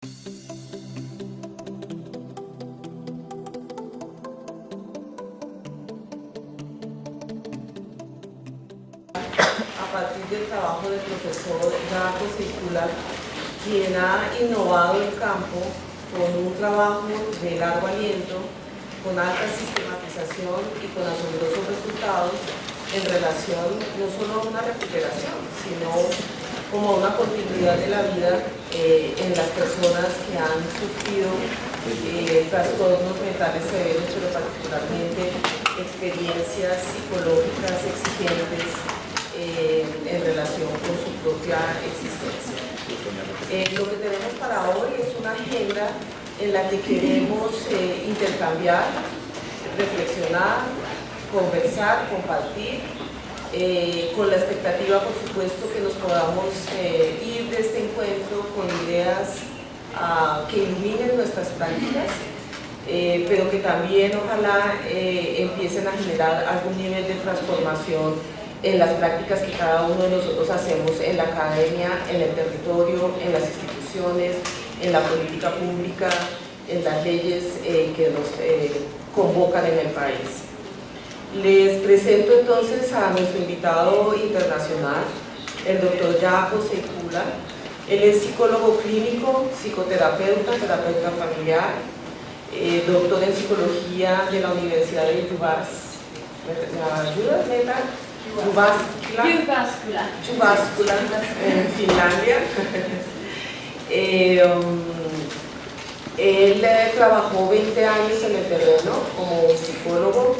A partir del trabajo del profesor Jaco Seykula, quien ha innovado el campo con un trabajo de largo aliento, con alta sistematización y con asombrosos resultados en relación no solo a una recuperación, sino como a una continuidad de la vida en las personas que han sufrido trastornos mentales severos, pero particularmente experiencias psicológicas exigentes en relación con su propia existencia. Lo que tenemos para hoy es una agenda en la que queremos intercambiar, reflexionar, conversar, compartir, con la expectativa, por supuesto, que nos podamos ir de este encuentro con ideas que iluminen nuestras prácticas, pero que también ojalá empiecen a generar algún nivel de transformación en las prácticas que cada uno de nosotros hacemos en la academia, en el territorio, en las instituciones, en la política pública, en las leyes que nos convocan en el país. Les presento entonces a nuestro invitado internacional, el doctor Jaco Seykula. Él es psicólogo clínico, psicoterapeuta, terapeuta familiar, doctor en psicología de la Universidad de ¿Me ayudas, Neta? Jyväskylä, en Finlandia. Él trabajó 20 años en el terreno como psicólogo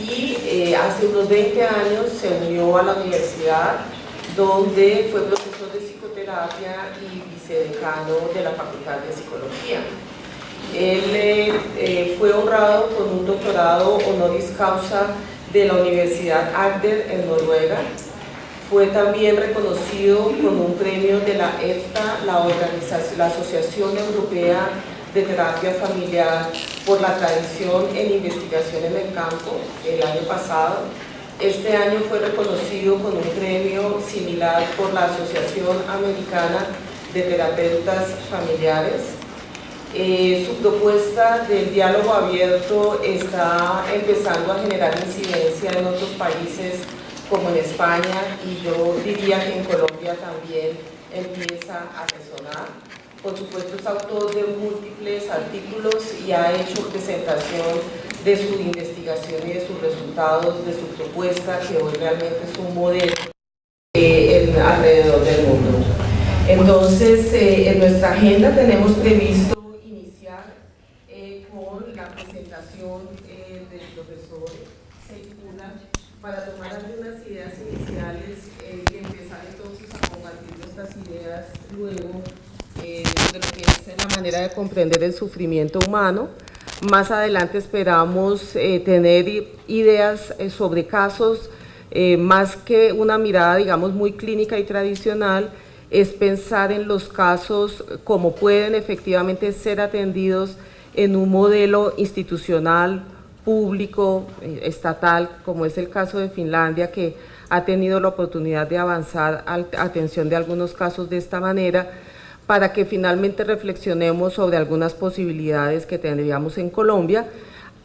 y hace unos 20 años se unió a la universidad, donde fue profesor de psicoterapia y vicedecano de la Facultad de Psicología. Él fue honrado con un doctorado honoris causa de la Universidad Agder en Noruega. Fue también reconocido con un premio de la EFTA, la Asociación Europea de Terapia Familiar, por la tradición en investigación en el campo el año pasado. Este año fue reconocido con un premio similar por la Asociación Americana de Terapeutas Familiares. Su propuesta del diálogo abierto está empezando a generar incidencia en otros países como en España, y yo diría que en Colombia también empieza a resonar. Por supuesto, es autor de múltiples artículos y ha hecho presentación de su investigación y de sus resultados, de su propuesta, que hoy realmente es un modelo alrededor del mundo. Entonces, en nuestra agenda tenemos previsto con la presentación del profesor Seykula para tomar algunas ideas iniciales y empezar entonces a compartir nuestras ideas luego de lo que es la manera de comprender el sufrimiento humano. Más adelante esperamos tener ideas sobre casos, más que una mirada, digamos, muy clínica y tradicional, es pensar en los casos como pueden efectivamente ser atendidos en un modelo institucional, público, estatal, como es el caso de Finlandia, que ha tenido la oportunidad de avanzar a atención de algunos casos de esta manera, para que finalmente reflexionemos sobre algunas posibilidades que tendríamos en Colombia.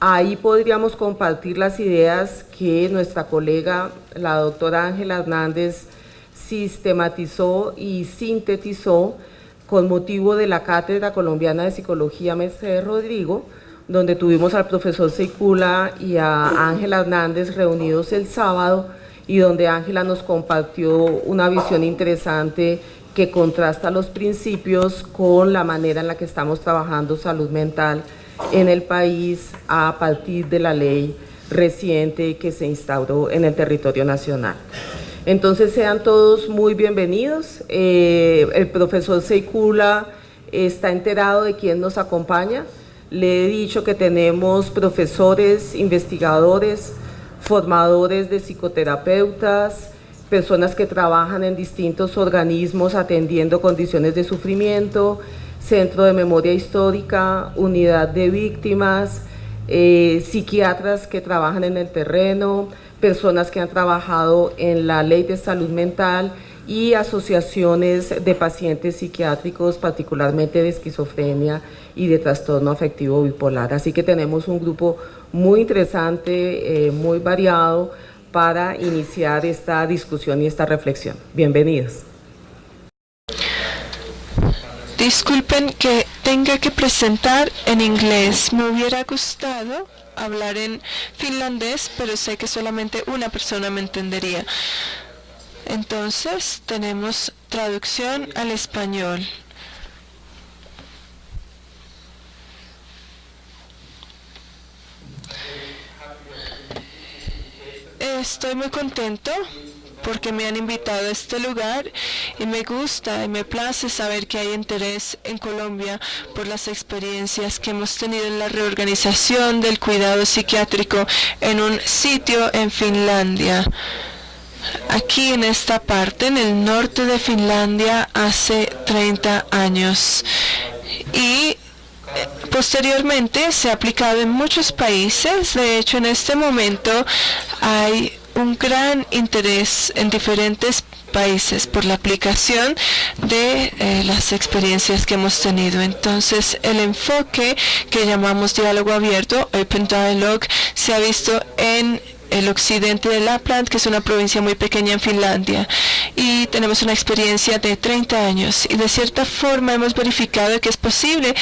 Ahí podríamos compartir las ideas que nuestra colega, la doctora Ángela Hernández, sistematizó y sintetizó con motivo de la Cátedra Colombiana de Psicología Mercedes Rodrigo, donde tuvimos al profesor Seykula y a Ángela Hernández reunidos el sábado, y donde Ángela nos compartió una visión interesante que contrasta los principios con la manera en la que estamos trabajando salud mental en el país a partir de la ley reciente que se instauró en el territorio nacional. Entonces sean todos muy bienvenidos. El profesor Seykula está enterado de quién nos acompaña. Le he dicho que tenemos profesores, investigadores, formadores de psicoterapeutas, personas que trabajan en distintos organismos atendiendo condiciones de sufrimiento, Centro de Memoria Histórica, Unidad de Víctimas, psiquiatras que trabajan en el terreno, personas que han trabajado en la Ley de Salud Mental y asociaciones de pacientes psiquiátricos, particularmente de esquizofrenia y de trastorno afectivo bipolar. Así que tenemos un grupo muy interesante, muy variado para iniciar esta discusión y esta reflexión. Bienvenidos. Disculpen que tenga que presentar en inglés. Me hubiera gustado hablar en finlandés, pero sé que solamente una persona me entendería. Entonces, tenemos traducción al español. Estoy muy contento porque me han invitado a este lugar y me gusta y me place saber que hay interés en Colombia por las experiencias que hemos tenido en la reorganización del cuidado psiquiátrico en un sitio en Finlandia. Aquí en esta parte, en el norte de Finlandia, hace 30 años. Y posteriormente se ha aplicado en muchos países. De hecho, en este momento hay un gran interés en diferentes países por la aplicación de las experiencias que hemos tenido. Entonces, el enfoque que llamamos diálogo abierto, Open Dialogue, se ha visto en el occidente de Lapland, que es una provincia muy pequeña en Finlandia, y tenemos una experiencia de 30 años, y de cierta forma hemos verificado que es posible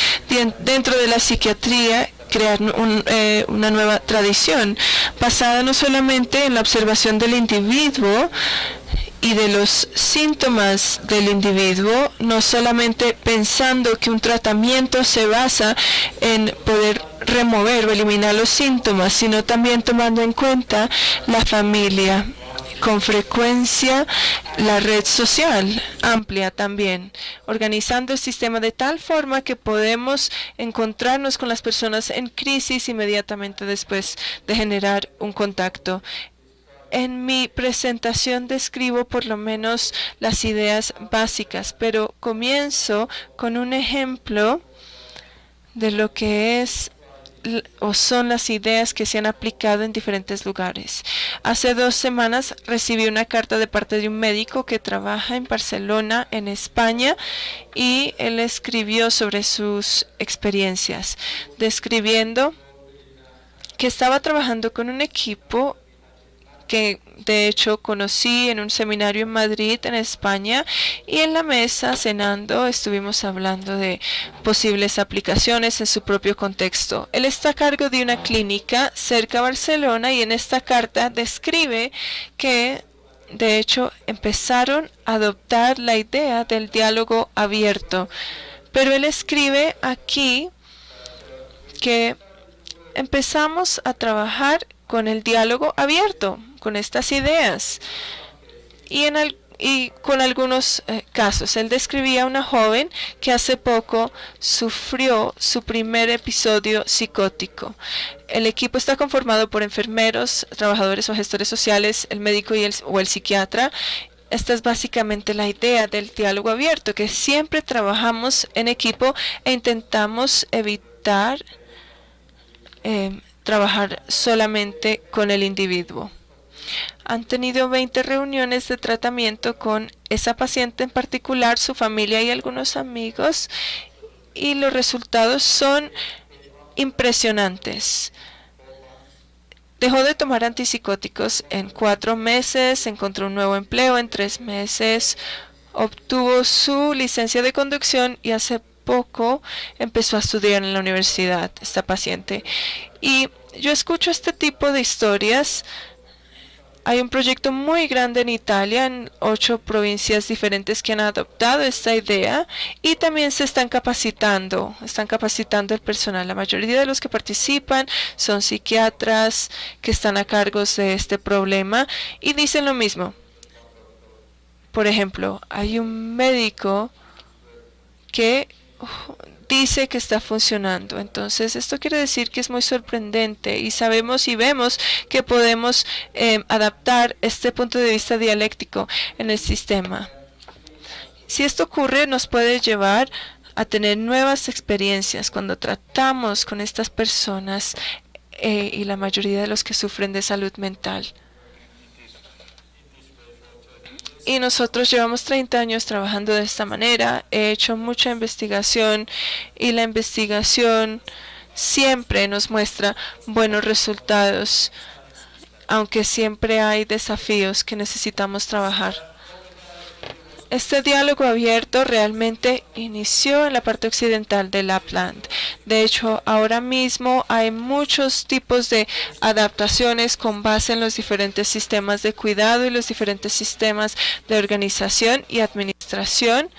dentro de la psiquiatría crear una nueva tradición, basada no solamente en la observación del individuo y de los síntomas del individuo, no solamente pensando que un tratamiento se basa en poder remover o eliminar los síntomas, sino también tomando en cuenta la familia, con frecuencia la red social amplia también, organizando el sistema de tal forma que podemos encontrarnos con las personas en crisis inmediatamente después de generar un contacto. En mi presentación describo por lo menos las ideas básicas, pero comienzo con un ejemplo de lo que es o son las ideas que se han aplicado en diferentes lugares. Hace 2 semanas recibí una carta de parte de un médico que trabaja en Barcelona, en España, y él escribió sobre sus experiencias, describiendo que estaba trabajando con un equipo que de hecho conocí en un seminario en Madrid, en España, y en la mesa cenando estuvimos hablando de posibles aplicaciones en su propio contexto. Él está a cargo de una clínica cerca de Barcelona y en esta carta describe que de hecho empezaron a adoptar la idea del diálogo abierto. Pero él escribe aquí que empezamos a trabajar con el diálogo abierto, con estas ideas. Y con algunos casos. Él describía a una joven que hace poco sufrió su primer episodio psicótico. El equipo está conformado por enfermeros, trabajadores o gestores sociales, el médico o el psiquiatra. Esta es básicamente la idea del diálogo abierto, que siempre trabajamos en equipo e intentamos evitar trabajar solamente con el individuo. Han tenido 20 reuniones de tratamiento con esa paciente en particular, su familia y algunos amigos, y los resultados son impresionantes. Dejó de tomar antipsicóticos en 4 meses, encontró un nuevo empleo en 3 meses, obtuvo su licencia de conducción y hace poco empezó a estudiar en la universidad, esta paciente. Y yo escucho este tipo de historias. Hay un proyecto muy grande en Italia, en 8 provincias diferentes que han adoptado esta idea y también se están capacitando el personal. La mayoría de los que participan son psiquiatras que están a cargo de este problema y dicen lo mismo. Por ejemplo, hay un médico que dice que está funcionando. Entonces, esto quiere decir que es muy sorprendente y sabemos y vemos que podemos adaptar este punto de vista dialéctico en el sistema. Si esto ocurre, nos puede llevar a tener nuevas experiencias cuando tratamos con estas personas y la mayoría de los que sufren de salud mental. Y nosotros llevamos 30 años trabajando de esta manera. He hecho mucha investigación y la investigación siempre nos muestra buenos resultados, aunque siempre hay desafíos que necesitamos trabajar. Este diálogo abierto realmente inició en la parte occidental de Lapland. De hecho, ahora mismo hay muchos tipos de adaptaciones con base en los diferentes sistemas de cuidado y los diferentes sistemas de organización y administración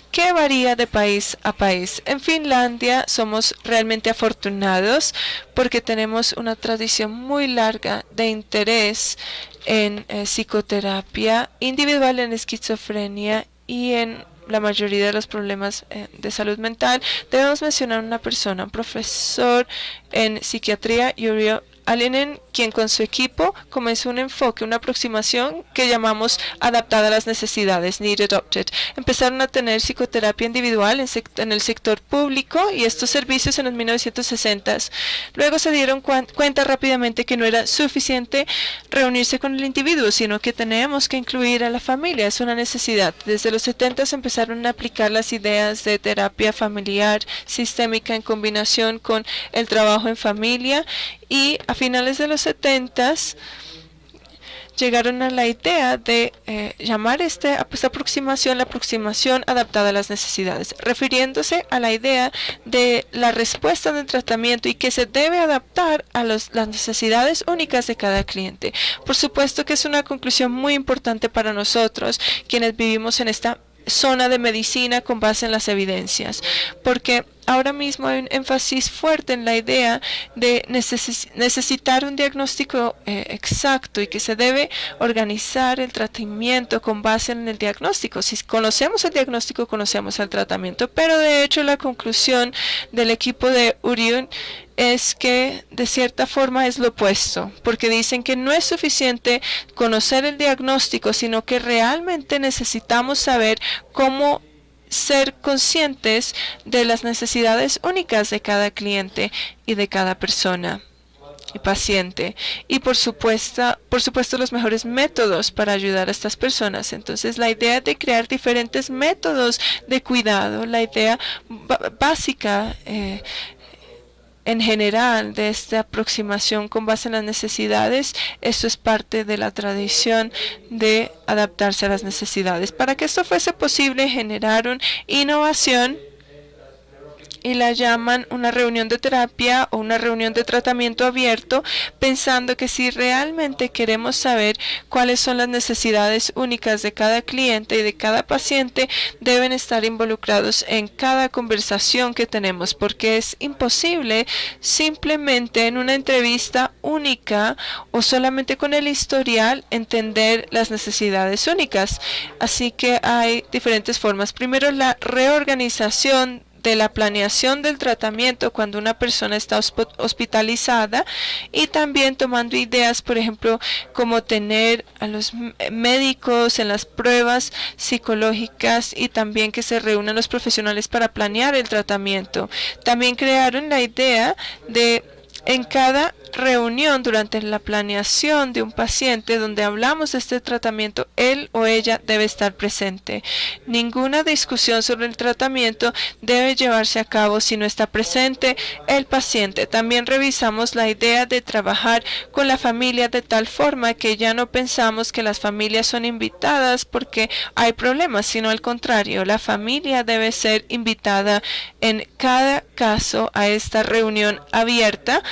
que varía de país a país. En Finlandia somos realmente afortunados porque tenemos una tradición muy larga de interés en psicoterapia individual, en esquizofrenia y en la mayoría de los problemas de salud mental. Debemos mencionar una persona, un profesor en psiquiatría, Yrjö Alinen, quien con su equipo comenzó un enfoque, una aproximación que llamamos adaptada a las necesidades, Need Adopted. Empezaron a tener psicoterapia individual en el sector público y estos servicios en los 1960s. Luego se dieron cuenta rápidamente que no era suficiente reunirse con el individuo, sino que tenemos que incluir a la familia. Es una necesidad. Desde los 70s empezaron a aplicar las ideas de terapia familiar sistémica en combinación con el trabajo en familia, y a finales de los 70s llegaron a la idea de llamar esta aproximación la aproximación adaptada a las necesidades, refiriéndose a la idea de la respuesta del tratamiento y que se debe adaptar a las necesidades únicas de cada cliente. Por supuesto que es una conclusión muy importante para nosotros, quienes vivimos en esta zona de medicina con base en las evidencias, porque ahora mismo hay un énfasis fuerte en la idea de necesitar un diagnóstico exacto y que se debe organizar el tratamiento con base en el diagnóstico. Si conocemos el diagnóstico, conocemos el tratamiento, pero de hecho la conclusión del equipo de Yrjö es que de cierta forma es lo opuesto, porque dicen que no es suficiente conocer el diagnóstico, sino que realmente necesitamos saber cómo ser conscientes de las necesidades únicas de cada cliente y de cada persona y paciente, y por supuesto los mejores métodos para ayudar a estas personas. Entonces la idea de crear diferentes métodos de cuidado, la idea básica en general de esta aproximación con base en las necesidades, esto es parte de la tradición de adaptarse a las necesidades. Para que esto fuese posible, generaron innovación y la llaman una reunión de terapia o una reunión de tratamiento abierto, pensando que si realmente queremos saber cuáles son las necesidades únicas de cada cliente y de cada paciente, deben estar involucrados en cada conversación que tenemos, porque es imposible simplemente en una entrevista única o solamente con el historial entender las necesidades únicas. Así que hay diferentes formas. Primero, la reorganización de la planeación del tratamiento cuando una persona está hospitalizada, y también tomando ideas, por ejemplo, como tener a los médicos en las pruebas psicológicas y también que se reúnan los profesionales para planear el tratamiento. También crearon la idea de en cada reunión durante la planeación de un paciente donde hablamos de este tratamiento, él o ella debe estar presente. Ninguna discusión sobre el tratamiento debe llevarse a cabo si no está presente el paciente. También revisamos la idea de trabajar con la familia de tal forma que ya no pensamos que las familias son invitadas porque hay problemas, sino al contrario, la familia debe ser invitada en cada caso a esta reunión abierta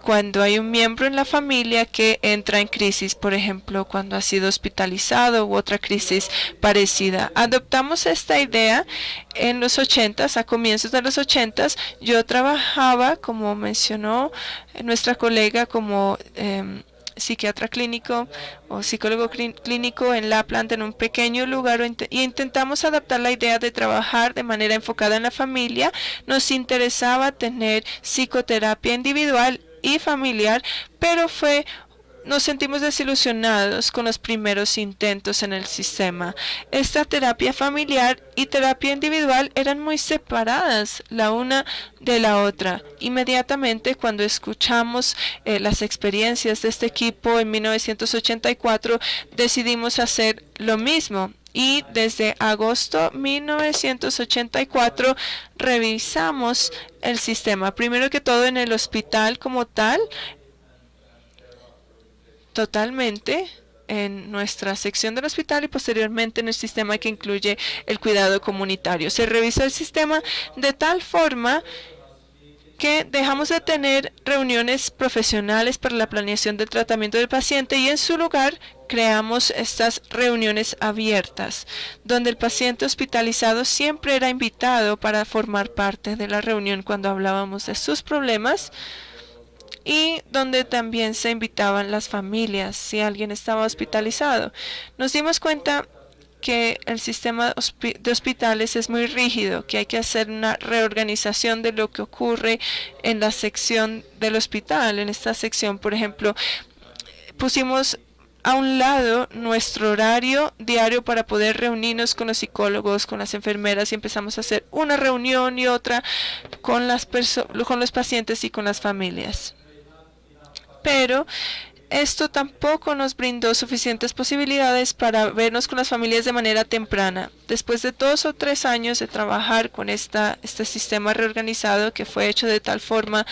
cuando hay un miembro en la familia que entra en crisis, por ejemplo, cuando ha sido hospitalizado u otra crisis parecida. Adoptamos esta idea en los 80s, a comienzos de los 80s. Yo trabajaba, como mencionó nuestra colega, como psiquiatra clínico o psicólogo clínico en Lapland, en un pequeño lugar, y intentamos adaptar la idea de trabajar de manera enfocada en la familia. Nos interesaba tener psicoterapia individual y familiar, pero fue nos sentimos desilusionados con los primeros intentos en el sistema. Esta terapia familiar y terapia individual eran muy separadas la una de la otra. Inmediatamente cuando escuchamos las experiencias de este equipo en 1984, decidimos hacer lo mismo. Y desde agosto 1984 revisamos el sistema. Primero que todo en el hospital como tal, totalmente en nuestra sección del hospital y posteriormente en el sistema que incluye el cuidado comunitario. Se revisó el sistema de tal forma que dejamos de tener reuniones profesionales para la planeación del tratamiento del paciente y en su lugar creamos estas reuniones abiertas, donde el paciente hospitalizado siempre era invitado para formar parte de la reunión cuando hablábamos de sus problemas, y donde también se invitaban las familias si alguien estaba hospitalizado. Nos dimos cuenta que el sistema de hospitales es muy rígido, que hay que hacer una reorganización de lo que ocurre en la sección del hospital. En esta sección, por ejemplo, pusimos a un lado nuestro horario diario para poder reunirnos con los psicólogos, con las enfermeras, y empezamos a hacer una reunión y otra con los pacientes y con las familias. Pero esto tampoco nos brindó suficientes posibilidades para vernos con las familias de manera temprana. Después de 2 o 3 años de trabajar con este sistema reorganizado que fue hecho de tal forma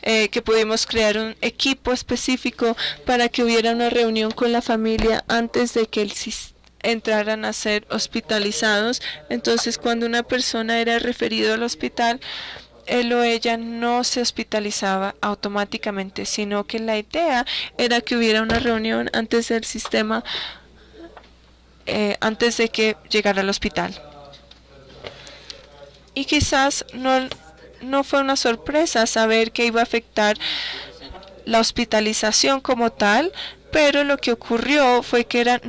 que pudimos crear un equipo específico para que hubiera una reunión con la familia antes de que entraran a ser hospitalizados. Entonces, cuando una persona era referido al hospital, él o ella no se hospitalizaba automáticamente, sino que la idea era que hubiera una reunión antes del sistema, antes de que llegara al hospital. Y quizás no fue una sorpresa saber que iba a afectar la hospitalización como tal, pero lo que ocurrió fue que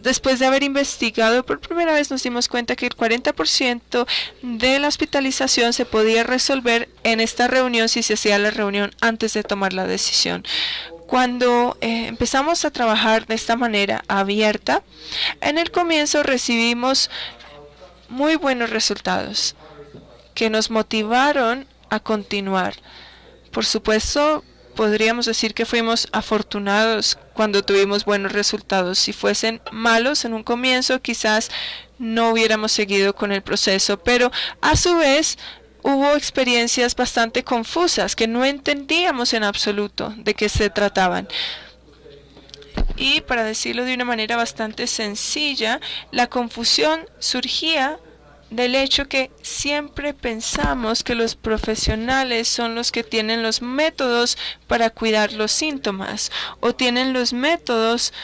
después de haber investigado por primera vez nos dimos cuenta que el 40% de la hospitalización se podía resolver en esta reunión si se hacía la reunión antes de tomar la decisión. Cuando empezamos a trabajar de esta manera abierta, en el comienzo recibimos muy buenos resultados que nos motivaron a continuar. Por supuesto, podríamos decir que fuimos afortunados cuando tuvimos buenos resultados. Si fuesen malos en un comienzo, quizás no hubiéramos seguido con el proceso, pero a su vez hubo experiencias bastante confusas que no entendíamos en absoluto de qué se trataban. Y para decirlo de una manera bastante sencilla, la confusión surgía del hecho que siempre pensamos que los profesionales son los que tienen los métodos para cuidar los síntomas o tienen los métodos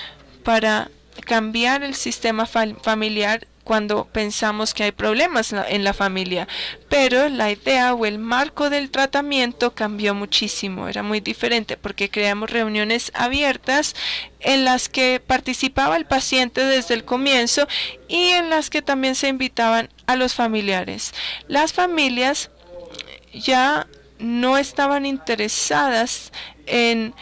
para cambiar el sistema familiar cuando pensamos que hay problemas en la familia. Pero la idea o el marco del tratamiento cambió muchísimo, era muy diferente porque creamos reuniones abiertas en las que participaba el paciente desde el comienzo y en las que también se invitaban a los familiares. Las familias ya no estaban interesadas en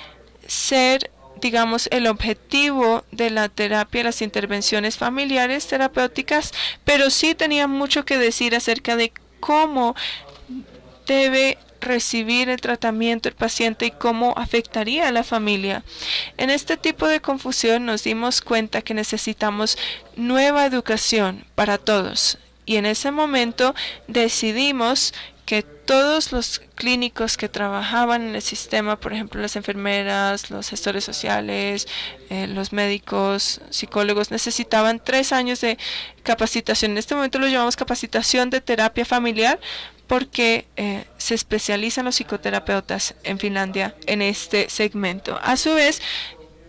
ser, digamos, el objetivo de la terapia, las intervenciones familiares terapéuticas, pero sí tenían mucho que decir acerca de cómo debe recibir el tratamiento el paciente y cómo afectaría a la familia. En este tipo de confusión nos dimos cuenta que necesitamos nueva educación para todos. Y en ese momento decidimos que todos los clínicos que trabajaban en el sistema, por ejemplo las enfermeras, los gestores sociales, los médicos, psicólogos, necesitaban 3 años de capacitación. En este momento lo llamamos capacitación de terapia familiar porque se especializan los psicoterapeutas en Finlandia en este segmento. A su vez,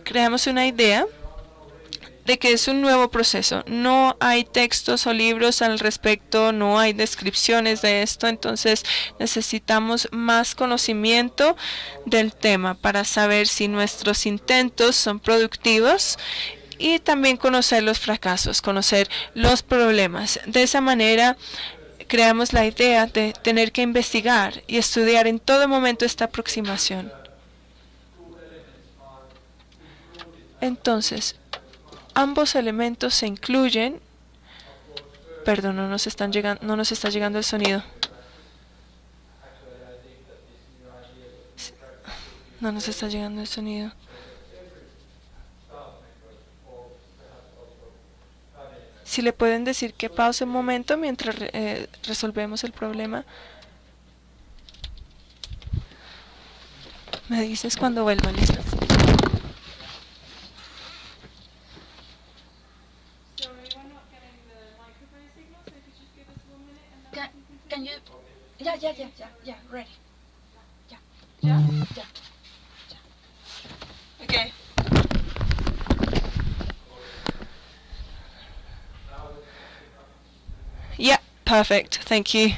creamos una idea de que es un nuevo proceso. No hay textos o libros al respecto, no hay descripciones de esto, entonces necesitamos más conocimiento del tema para saber si nuestros intentos son productivos y también conocer los fracasos, conocer los problemas. De esa manera creamos la idea de tener que investigar y estudiar en todo momento esta aproximación. Entonces, ambos elementos se incluyen. Perdón, no nos está llegando el sonido. No nos está llegando el sonido. Si le pueden decir que pause un momento mientras resolvemos el problema. Me dices cuando vuelva, ¿listo? Can you? Yeah, ready. Yeah. Okay. Yeah, perfect. Thank you.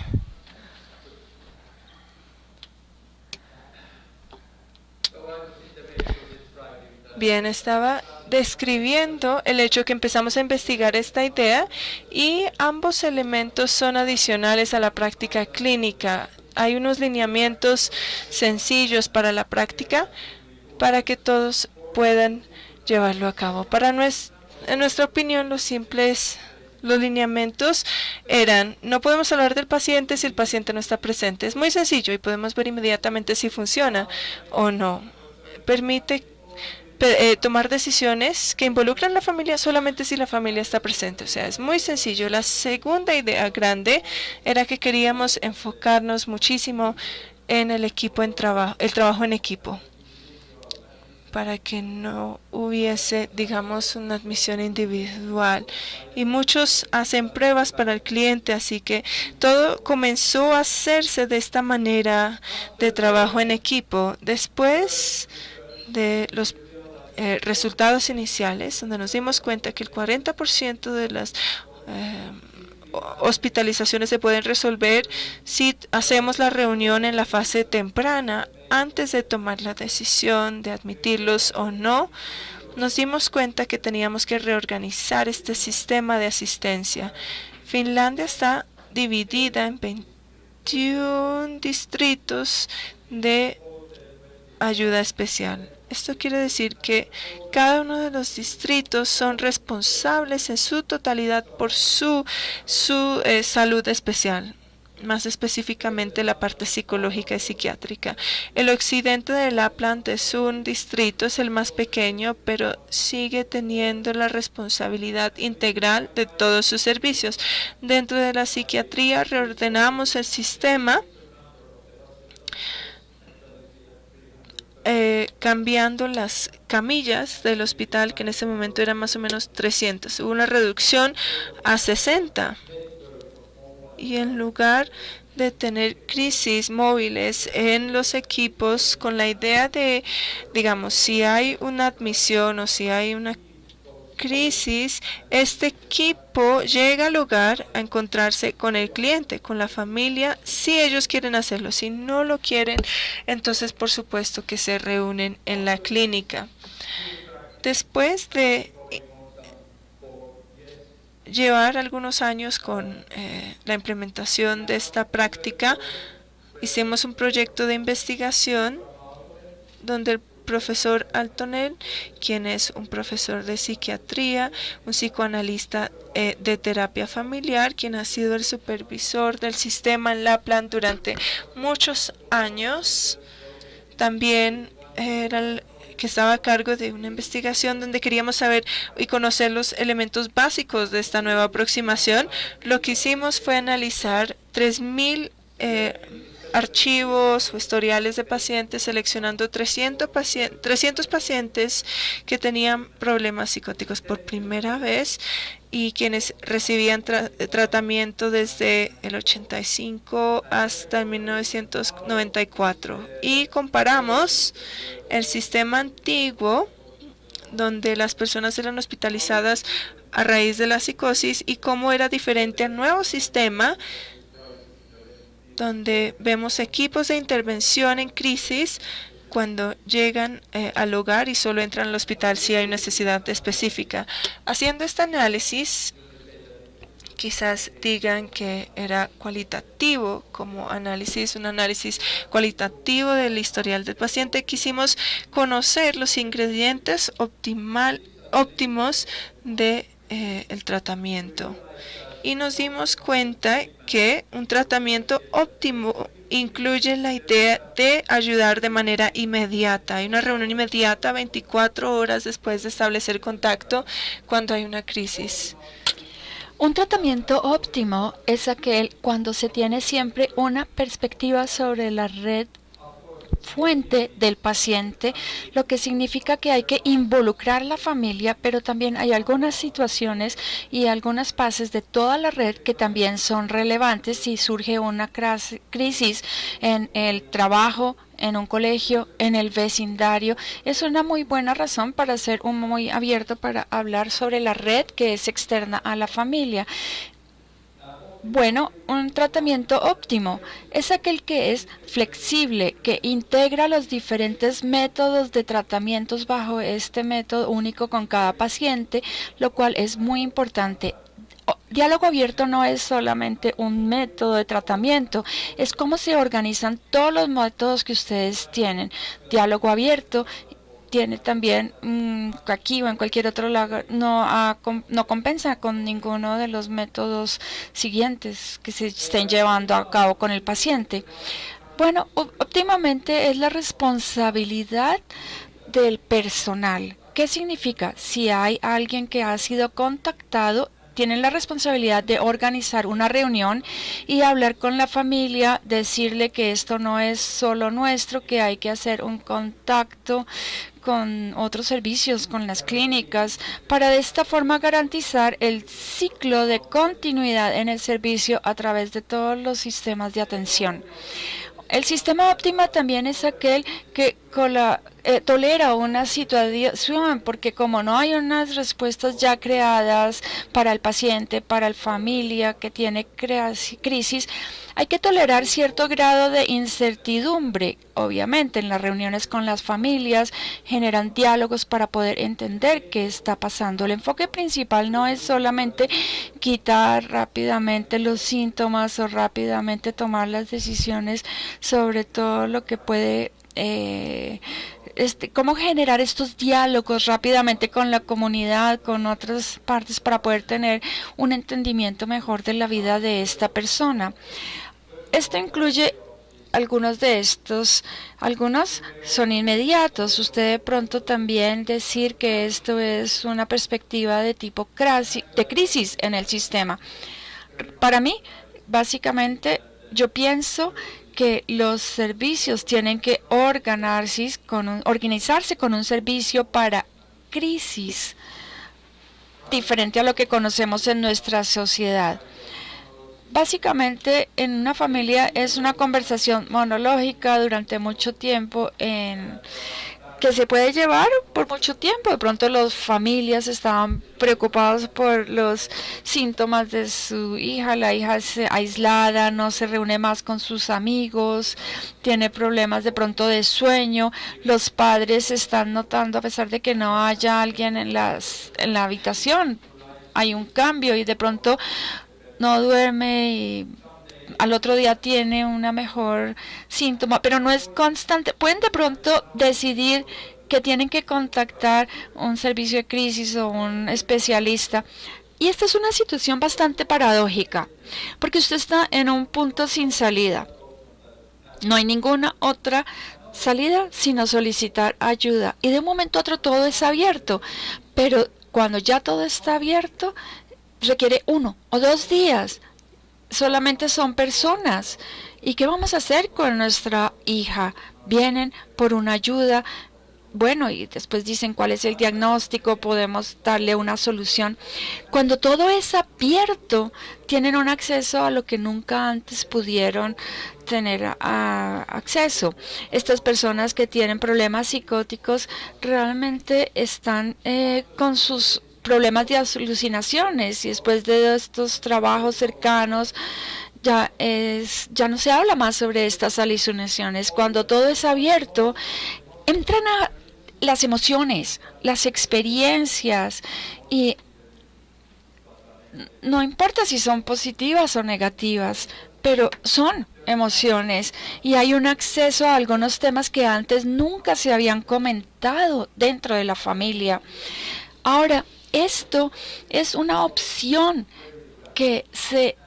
Bien, estaba describiendo el hecho que empezamos a investigar esta idea y ambos elementos son adicionales a la práctica clínica. Hay unos lineamientos sencillos para la práctica para que todos puedan llevarlo a cabo. En nuestra opinión, los lineamientos eran: no podemos hablar del paciente si el paciente no está presente. Es muy sencillo y podemos ver inmediatamente si funciona o no. Permite tomar decisiones que involucran a la familia solamente si la familia está presente. O sea, es muy sencillo. La segunda idea grande era que queríamos enfocarnos muchísimo en el trabajo en equipo, para que no hubiese, digamos, una admisión individual. Y muchos hacen pruebas para el cliente, así que todo comenzó a hacerse de esta manera de trabajo en equipo. Después de los resultados iniciales, donde nos dimos cuenta que el 40% de las hospitalizaciones se pueden resolver si hacemos la reunión en la fase temprana, antes de tomar la decisión de admitirlos o no. Nos dimos cuenta que teníamos que reorganizar este sistema de asistencia. Finlandia está dividida en 21 distritos de ayuda especial. Esto quiere decir que cada uno de los distritos son responsables en su totalidad por su salud especial, más específicamente la parte psicológica y psiquiátrica. El occidente de Lapland es un distrito, es el más pequeño, pero sigue teniendo la responsabilidad integral de todos sus servicios. Dentro de la psiquiatría reordenamos el sistema, cambiando las camillas del hospital, que en ese momento eran más o menos 300. Hubo una reducción a 60. Y en lugar de tener crisis móviles en los equipos, con la idea de, digamos, si hay una admisión o si hay una crisis, este equipo llega al hogar a encontrarse con el cliente, con la familia, si ellos quieren hacerlo. Si no lo quieren, entonces por supuesto que se reúnen en la clínica. Después de llevar algunos años con la implementación de esta práctica, hicimos un proyecto de investigación donde el profesor Altonel, quien es un profesor de psiquiatría, un psicoanalista de terapia familiar, quien ha sido el supervisor del sistema en Lapland durante muchos años, también era el que estaba a cargo de una investigación donde queríamos saber y conocer los elementos básicos de esta nueva aproximación. Lo que hicimos fue analizar 3.000 archivos o historiales de pacientes, seleccionando 300 pacientes que tenían problemas psicóticos por primera vez y quienes recibían tratamiento desde el 85 hasta el 1994. Y comparamos el sistema antiguo, donde las personas eran hospitalizadas a raíz de la psicosis, y cómo era diferente al nuevo sistema, donde vemos equipos de intervención en crisis cuando llegan al hogar y solo entran al hospital si hay necesidad específica. Haciendo este análisis, quizás digan que era cualitativo como análisis, un análisis cualitativo del historial del paciente. Quisimos conocer los ingredientes óptimos de el tratamiento. Y nos dimos cuenta que un tratamiento óptimo incluye la idea de ayudar de manera inmediata. Hay una reunión inmediata 24 horas después de establecer contacto cuando hay una crisis. Un tratamiento óptimo es aquel cuando se tiene siempre una perspectiva sobre la red fuente del paciente, lo que significa que hay que involucrar a la familia, pero también hay algunas situaciones y algunas fases de toda la red que también son relevantes si surge una crisis en el trabajo, en un colegio, en el vecindario. Es una muy buena razón para ser muy abierto para hablar sobre la red que es externa a la familia. Bueno, un tratamiento óptimo es aquel que es flexible, que integra los diferentes métodos de tratamientos bajo este método único con cada paciente, lo cual es muy importante. Diálogo abierto no es solamente un método de tratamiento, es cómo se organizan todos los métodos que ustedes tienen. Diálogo abierto tiene también aquí o en cualquier otro lado, no compensa con ninguno de los métodos siguientes que se estén llevando a cabo con el paciente. Bueno, óptimamente es la responsabilidad del personal. ¿Qué significa? Si hay alguien que ha sido contactado, tienen la responsabilidad de organizar una reunión y hablar con la familia, decirle que esto no es solo nuestro, que hay que hacer un contacto con otros servicios, con las clínicas, para de esta forma garantizar el ciclo de continuidad en el servicio a través de todos los sistemas de atención. El sistema óptimo también es aquel que tolera una situación, porque como no hay unas respuestas ya creadas para el paciente, para la familia que tiene crisis, hay que tolerar cierto grado de incertidumbre. Obviamente, en las reuniones con las familias generan diálogos para poder entender qué está pasando. El enfoque principal no es solamente quitar rápidamente los síntomas o rápidamente tomar las decisiones sobre todo lo que puede cómo generar estos diálogos rápidamente con la comunidad, con otras partes para poder tener un entendimiento mejor de la vida de esta persona. Esto incluye algunos de estos, algunos son inmediatos. Usted de pronto también decir que esto es una perspectiva de tipo de crisis en el sistema. Para mí, básicamente, yo pienso que los servicios tienen que organizarse con un servicio para crisis, diferente a lo que conocemos en nuestra sociedad. Básicamente, en una familia es una conversación monológica durante mucho tiempo que se puede llevar por mucho tiempo. De pronto las familias estaban preocupadas por los síntomas de su hija. La hija es aislada, no se reúne más con sus amigos, tiene problemas de pronto de sueño. Los padres están notando, a pesar de que no haya alguien en la habitación, hay un cambio y de pronto no duerme y al otro día tiene una mejor síntoma, pero no es constante. Pueden de pronto decidir que tienen que contactar un servicio de crisis o un especialista. Y esta es una situación bastante paradójica, porque usted está en un punto sin salida. No hay ninguna otra salida sino solicitar ayuda. Y de un momento a otro todo es abierto, pero cuando ya todo está abierto, requiere 1 o 2 días. Solamente son personas. ¿Y qué vamos a hacer con nuestra hija? Vienen por una ayuda. Bueno, y después dicen cuál es el diagnóstico, podemos darle una solución. Cuando todo es abierto, tienen un acceso a lo que nunca antes pudieron tener acceso. Estas personas que tienen problemas psicóticos realmente están con sus problemas de alucinaciones, y después de estos trabajos cercanos ya no se habla más sobre estas alucinaciones. Cuando todo es abierto, entran a las emociones, las experiencias, y no importa si son positivas o negativas, pero son emociones y hay un acceso a algunos temas que antes nunca se habían comentado dentro de la familia. Ahora, esto es una opción que se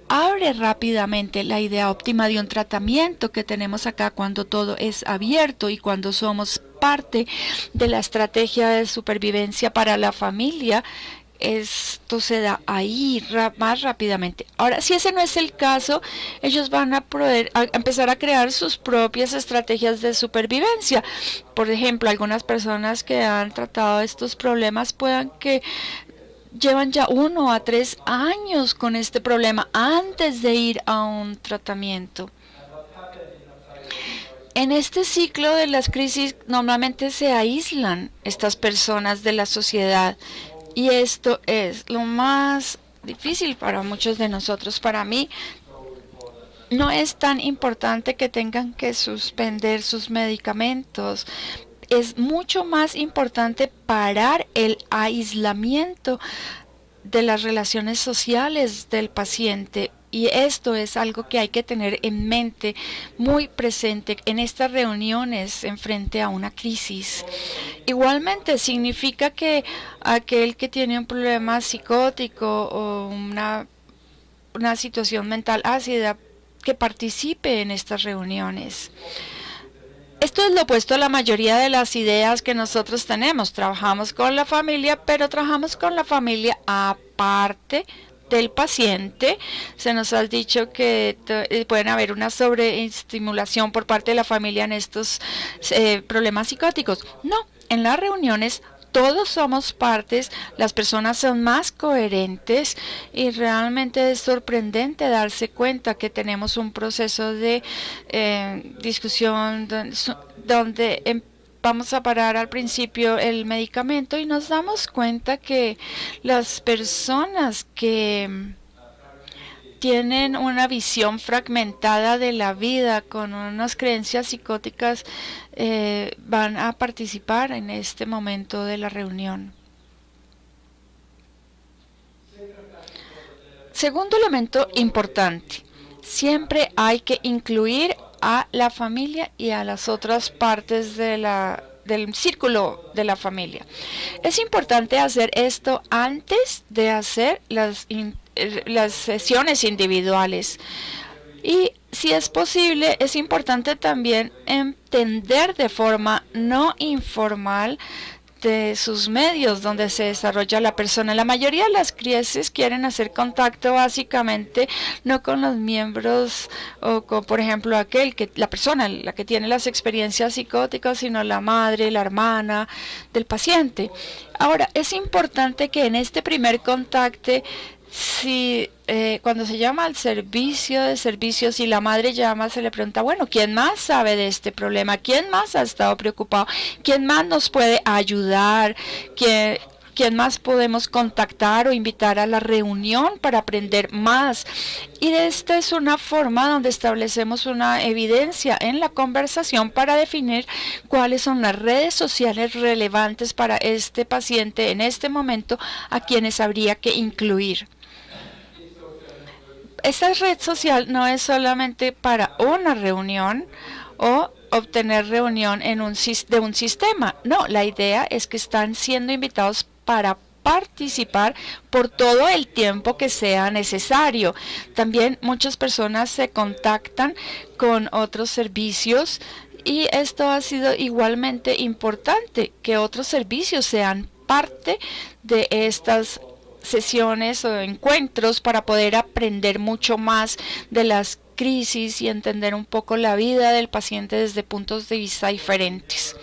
abre rápidamente. La idea óptima de un tratamiento que tenemos acá cuando todo es abierto y cuando somos parte de la estrategia de supervivencia para la familia, esto se da ahí más rápidamente. Ahora, si ese no es el caso, ellos van a poder empezar a crear sus propias estrategias de supervivencia. Por ejemplo, algunas personas que han tratado estos problemas puedan que llevan ya 1 a 3 años con este problema antes de ir a un tratamiento. En este ciclo de las crisis normalmente se aíslan estas personas de la sociedad y esto es lo más difícil para muchos de nosotros. Para mí no es tan importante que tengan que suspender sus medicamentos. Es mucho más importante parar el aislamiento de las relaciones sociales del paciente. Y esto es algo que hay que tener en mente, muy presente en estas reuniones en frente a una crisis. Igualmente significa que aquel que tiene un problema psicótico o una situación mental ácida, que participe en estas reuniones. Esto es lo opuesto a la mayoría de las ideas que nosotros tenemos. Trabajamos con la familia, pero trabajamos con la familia aparte del paciente. Se nos ha dicho que pueden haber una sobreestimulación por parte de la familia en estos problemas psicóticos. No, en las reuniones todos somos partes, las personas son más coherentes y realmente es sorprendente darse cuenta que tenemos un proceso de discusión donde vamos a parar al principio el medicamento y nos damos cuenta que las personas que tienen una visión fragmentada de la vida con unas creencias psicóticas van a participar en este momento de la reunión. Segundo elemento importante, siempre hay que incluir a la familia y a las otras partes del círculo de la familia. Es importante hacer esto antes de hacer las sesiones individuales. Y si es posible, es importante también entender de forma no informal de sus medios donde se desarrolla la persona. La mayoría de las crisis quieren hacer contacto básicamente no con los miembros o con, por ejemplo, la persona, la que tiene las experiencias psicóticas, sino la madre, la hermana del paciente. Ahora, es importante que en este primer contacto, cuando se llama al servicio de servicios y la madre llama, se le pregunta, bueno, ¿quién más sabe de este problema? ¿Quién más ha estado preocupado? ¿Quién más nos puede ayudar? ¿Quién más podemos contactar o invitar a la reunión para aprender más? Y esta es una forma donde establecemos una evidencia en la conversación para definir cuáles son las redes sociales relevantes para este paciente en este momento a quienes habría que incluir. Esta red social no es solamente para una reunión o obtener reunión de un sistema. No, la idea es que están siendo invitados para participar por todo el tiempo que sea necesario. También muchas personas se contactan con otros servicios y esto ha sido igualmente importante, que otros servicios sean parte de estas sesiones o encuentros para poder aprender mucho más de las crisis y entender un poco la vida del paciente desde puntos de vista diferentes.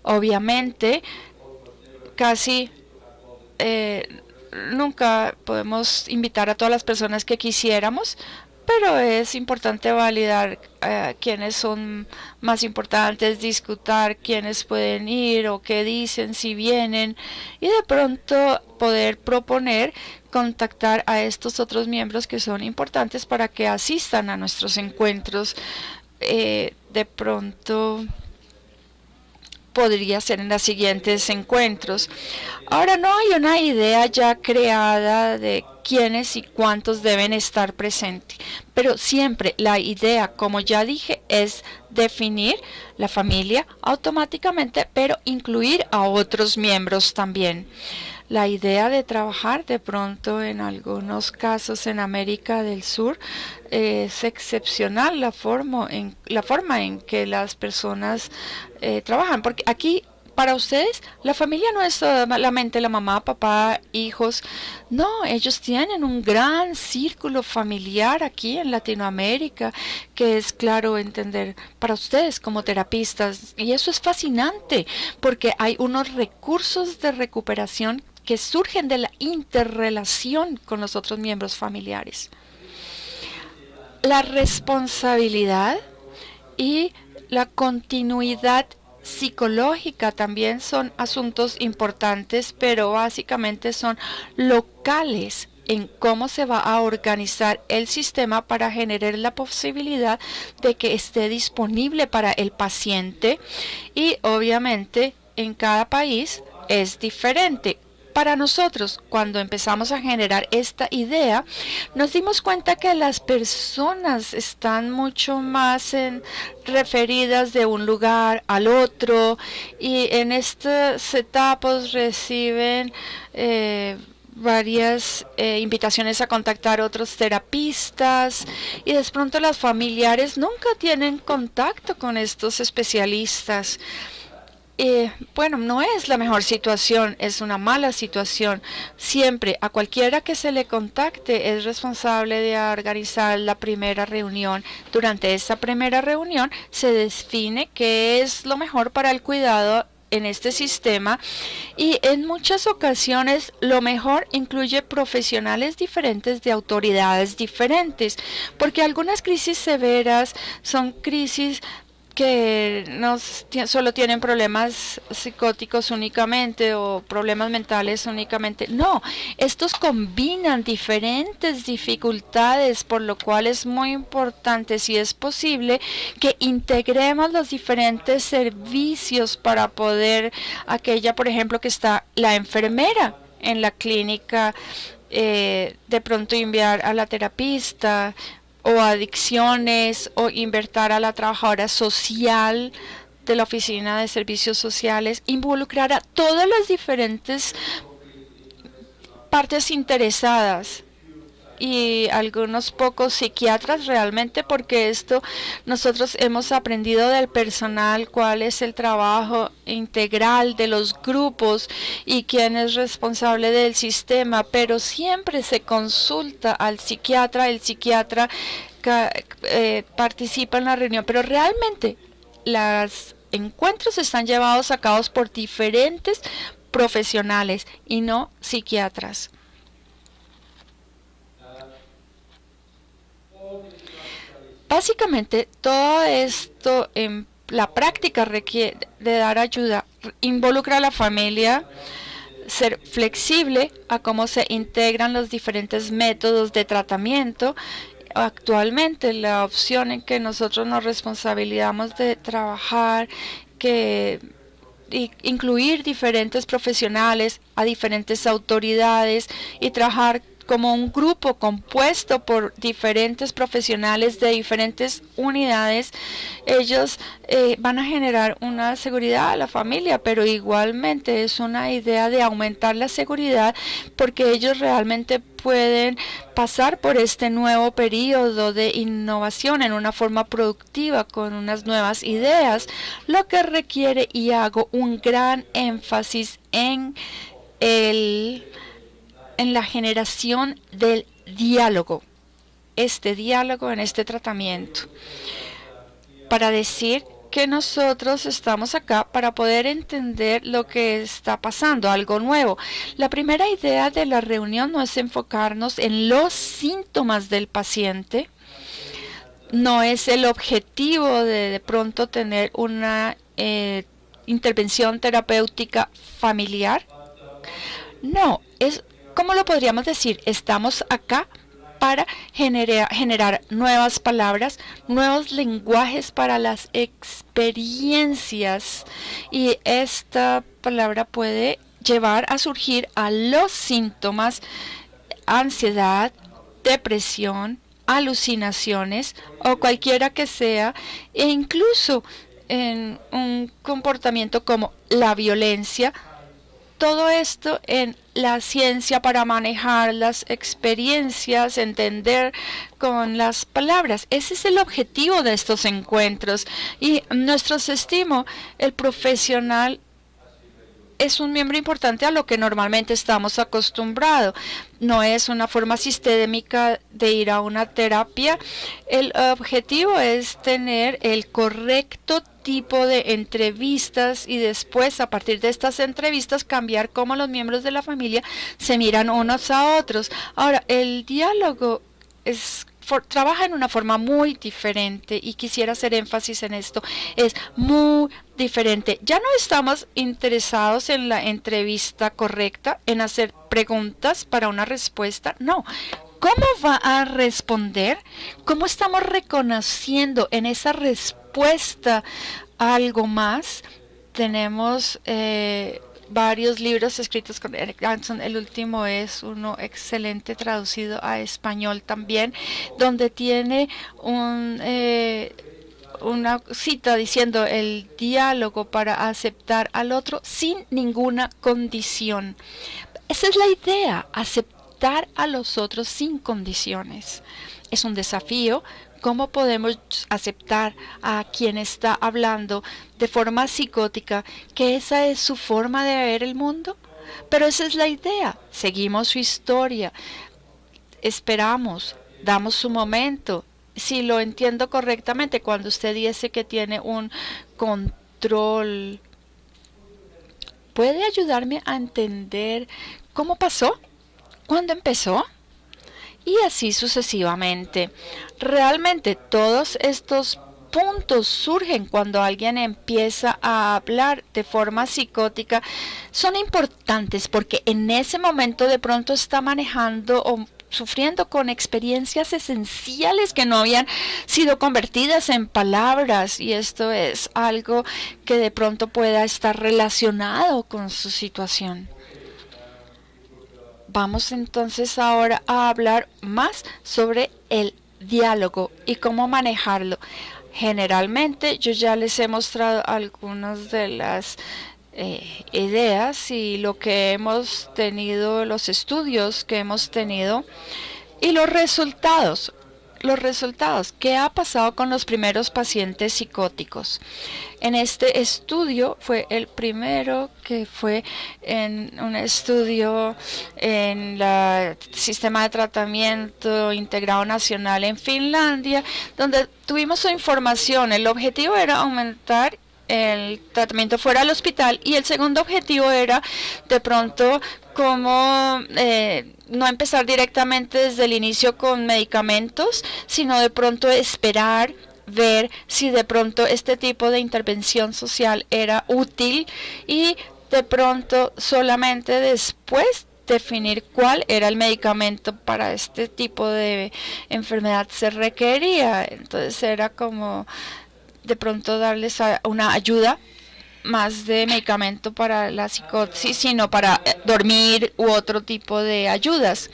Obviamente, casi nunca podemos invitar a todas las personas que quisiéramos, pero es importante validar quiénes son más importantes, discutir quiénes pueden ir o qué dicen si vienen y de pronto poder proponer contactar a estos otros miembros que son importantes para que asistan a nuestros encuentros. De pronto podría ser en los siguientes encuentros. Ahora no hay una idea ya creada de quiénes y cuántos deben estar presentes. Pero siempre la idea, como ya dije, es definir la familia automáticamente, pero incluir a otros miembros también. La idea de trabajar de pronto en algunos casos en América del Sur es excepcional la forma en que las personas trabajan, porque aquí para ustedes la familia no es solamente la mamá, papá, hijos. No, ellos tienen un gran círculo familiar aquí en Latinoamérica que es claro entender para ustedes como terapistas, y eso es fascinante porque hay unos recursos de recuperación que surgen de la interrelación con los otros miembros familiares. La responsabilidad y la continuidad psicológica también son asuntos importantes, pero básicamente son locales en cómo se va a organizar el sistema para generar la posibilidad de que esté disponible para el paciente, y obviamente en cada país es diferente. Para nosotros, cuando empezamos a generar esta idea, nos dimos cuenta que las personas están mucho más referidas de un lugar al otro, y en estas etapas reciben varias invitaciones a contactar otros terapistas, y de pronto las familiares nunca tienen contacto con estos especialistas. Bueno, no es la mejor situación, es una mala situación. Siempre a cualquiera que se le contacte es responsable de organizar la primera reunión. Durante esa primera reunión se define qué es lo mejor para el cuidado en este sistema, y en muchas ocasiones lo mejor incluye profesionales diferentes de autoridades diferentes, porque algunas crisis severas son crisis que no solo tienen problemas psicóticos únicamente o problemas mentales únicamente. No, estos combinan diferentes dificultades, por lo cual es muy importante, si es posible, que integremos los diferentes servicios para poder, aquella, por ejemplo, que está la enfermera en la clínica, de pronto enviar a la terapista, o adicciones, o invertir a la trabajadora social de la Oficina de Servicios Sociales, involucrar a todas las diferentes partes interesadas y algunos pocos psiquiatras realmente, porque esto nosotros hemos aprendido del personal cuál es el trabajo integral de los grupos y quién es responsable del sistema, pero siempre se consulta al psiquiatra, el psiquiatra participa en la reunión, pero realmente los encuentros están llevados a cabo por diferentes profesionales y no psiquiatras. Básicamente, todo esto en la práctica requiere de dar ayuda, involucra a la familia, ser flexible a cómo se integran los diferentes métodos de tratamiento. Actualmente, la opción en que nosotros nos responsabilizamos de trabajar, incluir diferentes profesionales, a diferentes autoridades y trabajar como un grupo compuesto por diferentes profesionales de diferentes unidades. Ellos van a generar una seguridad a la familia, pero igualmente es una idea de aumentar la seguridad, porque ellos realmente pueden pasar por este nuevo periodo de innovación en una forma productiva con unas nuevas ideas, lo que requiere, y hago un gran énfasis en la generación del diálogo, este diálogo en este tratamiento, para decir que nosotros estamos acá para poder entender lo que está pasando, algo nuevo. La primera idea de la reunión no es enfocarnos en los síntomas del paciente, no es el objetivo de pronto tener una intervención terapéutica familiar. No, es, ¿cómo lo podríamos decir? Estamos acá para generar nuevas palabras, nuevos lenguajes para las experiencias, y esta palabra puede llevar a surgir a los síntomas ansiedad, depresión, alucinaciones o cualquiera que sea, e incluso en un comportamiento como la violencia. Todo esto en la ciencia para manejar las experiencias, entender con las palabras. Ese es el objetivo de estos encuentros. Y nosotros estimamos, el profesional es un miembro importante a lo que normalmente estamos acostumbrados. No es una forma sistémica de ir a una terapia. El objetivo es tener el correcto tipo de entrevistas y después, a partir de estas entrevistas, cambiar cómo los miembros de la familia se miran unos a otros. Ahora, el diálogo trabaja en una forma muy diferente y quisiera hacer énfasis en esto. Es muy diferente. Ya no estamos interesados en la entrevista correcta, en hacer preguntas para una respuesta. No. ¿Cómo va a responder? ¿Cómo estamos reconociendo en esa respuesta algo más? Tenemos varios libros escritos con Eric Johnson. El último es uno excelente traducido a español también, donde tiene una cita diciendo el diálogo para aceptar al otro sin ninguna condición. Esa es la idea, aceptar a los otros sin condiciones. Es un desafío. ¿Cómo podemos aceptar a quien está hablando de forma psicótica que esa es su forma de ver el mundo? Pero esa es la idea. Seguimos su historia, esperamos, damos su momento. Si lo entiendo correctamente, cuando usted dice que tiene un control, ¿puede ayudarme a entender cómo pasó? ¿Cuándo empezó? Y así sucesivamente. Realmente todos estos puntos surgen cuando alguien empieza a hablar de forma psicótica. Son importantes porque en ese momento de pronto está manejando o sufriendo con experiencias esenciales que no habían sido convertidas en palabras, y esto es algo que de pronto pueda estar relacionado con su situación. Vamos entonces ahora a hablar más sobre el diálogo y cómo manejarlo. Generalmente yo ya les he mostrado algunas de las ideas y lo que hemos tenido, los estudios que hemos tenido y los resultados. ¿Qué ha pasado con los primeros pacientes psicóticos? En este estudio fue el primero que fue en un estudio en el sistema de tratamiento integrado nacional en Finlandia, donde tuvimos su información. El objetivo era aumentar el tratamiento fuera del hospital y el segundo objetivo era de pronto como no empezar directamente desde el inicio con medicamentos, sino de pronto esperar, ver si de pronto este tipo de intervención social era útil y de pronto solamente después definir cuál era el medicamento para este tipo de enfermedad se requería. Entonces era como de pronto darles una ayuda más de medicamento para la psicosis, sino para dormir u otro tipo de ayudas.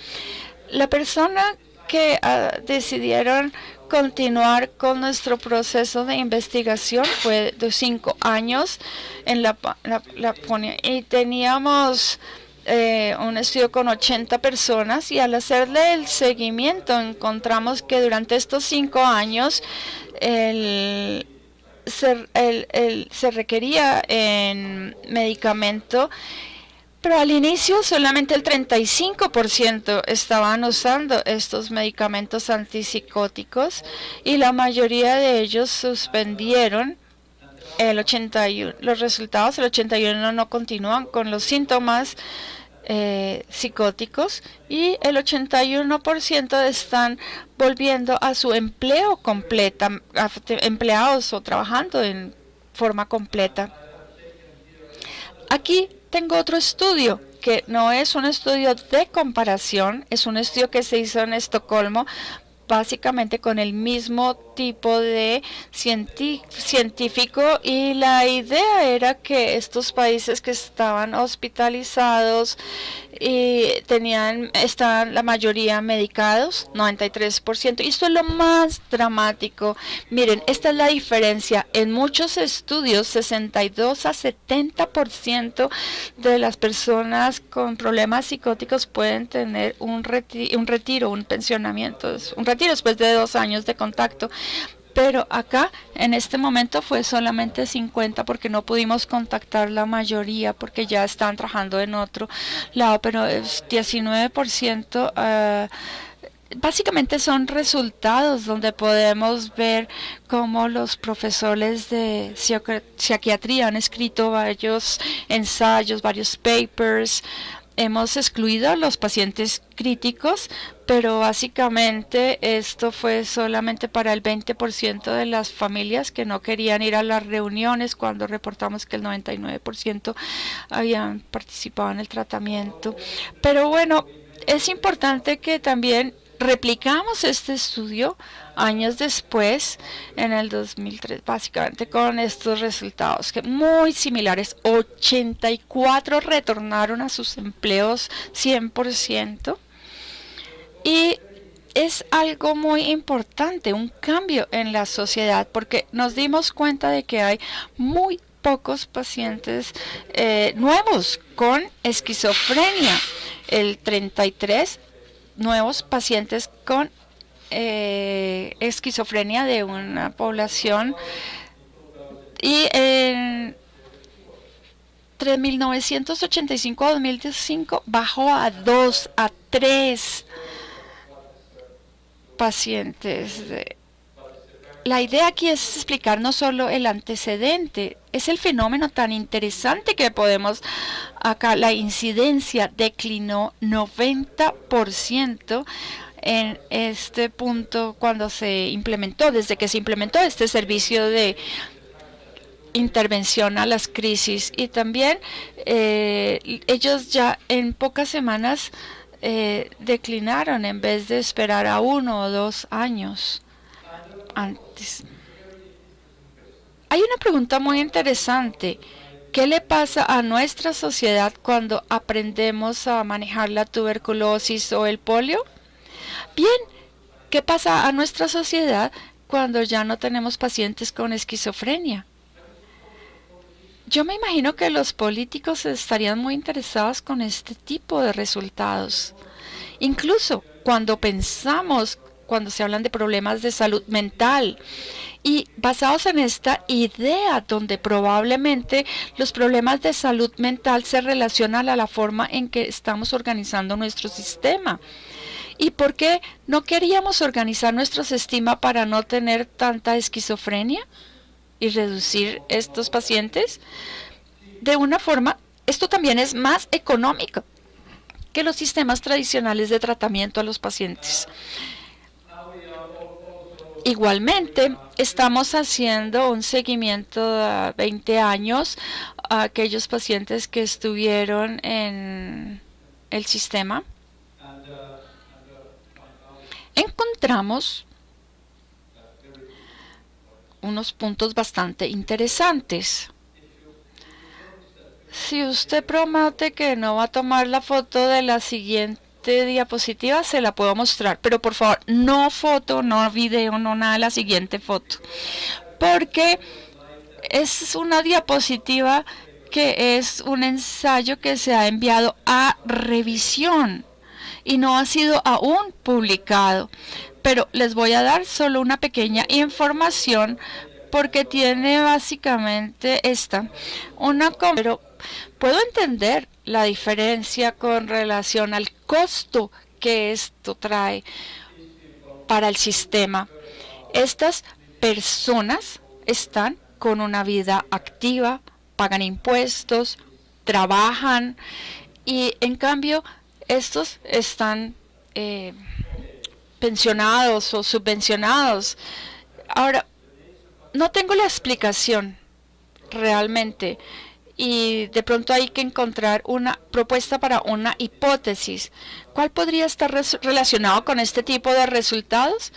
La persona que decidieron continuar con nuestro proceso de investigación fue de 5 años en Laponia y teníamos un estudio con 80 personas y al hacerle el seguimiento encontramos que durante estos 5 años se requería en medicamento, pero al inicio solamente el 35% estaban usando estos medicamentos antipsicóticos y la mayoría de ellos suspendieron. El 81, los resultados, el 81 no continúan con los síntomas psicóticos y el 81% están volviendo a su empleo completa, empleados o trabajando en forma completa. Aquí tengo otro estudio que no es un estudio de comparación, es un estudio que se hizo en Estocolmo, básicamente con el mismo tipo de científico, y la idea era que estos países que estaban hospitalizados y estaban la mayoría medicados, 93%, y esto es lo más dramático. Miren, esta es la diferencia. En muchos estudios, 62 a 70% de las personas con problemas psicóticos pueden tener un retiro, un pensionamiento, un retiro después de 2 años de contacto. Pero acá, en este momento, fue solamente 50 porque no pudimos contactar la mayoría porque ya están trabajando en otro lado, pero es 19%. Básicamente son resultados donde podemos ver cómo los profesores de psiquiatría han escrito varios ensayos, varios papers. Hemos excluido a los pacientes críticos, pero básicamente esto fue solamente para el 20% de las familias que no querían ir a las reuniones, cuando reportamos que el 99% habían participado en el tratamiento. Pero bueno, es importante que también replicamos este estudio años después, en el 2003, básicamente con estos resultados que muy similares. 84 retornaron a sus empleos 100%, y es algo muy importante, un cambio en la sociedad, porque nos dimos cuenta de que hay muy pocos pacientes nuevos con esquizofrenia. El 33 nuevos pacientes con esquizofrenia de una población, y entre 1985 a 2015 bajó a 2 a 3 pacientes. La idea aquí es explicar no solo el antecedente, es el fenómeno tan interesante que podemos acá. La incidencia declinó 90% en este punto desde que se implementó este servicio de intervención a las crisis, y también ellos ya en pocas semanas declinaron en vez de esperar a 1 o 2 años antes. Hay una pregunta muy interesante. ¿Qué le pasa a nuestra sociedad cuando aprendemos a manejar la tuberculosis o el polio? Bien, ¿qué pasa a nuestra sociedad cuando ya no tenemos pacientes con esquizofrenia? Yo me imagino que los políticos estarían muy interesados con este tipo de resultados. Incluso cuando se hablan de problemas de salud mental, y basados en esta idea donde probablemente los problemas de salud mental se relacionan a la forma en que estamos organizando nuestro sistema. ¿Y por qué no queríamos organizar nuestro sistema para no tener tanta esquizofrenia y reducir estos pacientes? De una forma, esto también es más económico que los sistemas tradicionales de tratamiento a los pacientes. Igualmente, estamos haciendo un seguimiento de 20 años a aquellos pacientes que estuvieron en el sistema. Encontramos unos puntos bastante interesantes. Si usted promete que no va a tomar la foto de la siguiente diapositiva, se la puedo mostrar, pero por favor, no foto, no video, no nada, la siguiente foto, porque es una diapositiva que es un ensayo que se ha enviado a revisión y no ha sido aún publicado, pero les voy a dar solo una pequeña información porque tiene básicamente pero puedo entender la diferencia con relación al costo que esto trae para el sistema. Estas personas están con una vida activa, pagan impuestos, trabajan, y en cambio estos están pensionados o subvencionados. Ahora, no tengo la explicación realmente, y de pronto hay que encontrar una propuesta para una hipótesis. ¿Cuál podría estar relacionado con este tipo de resultados?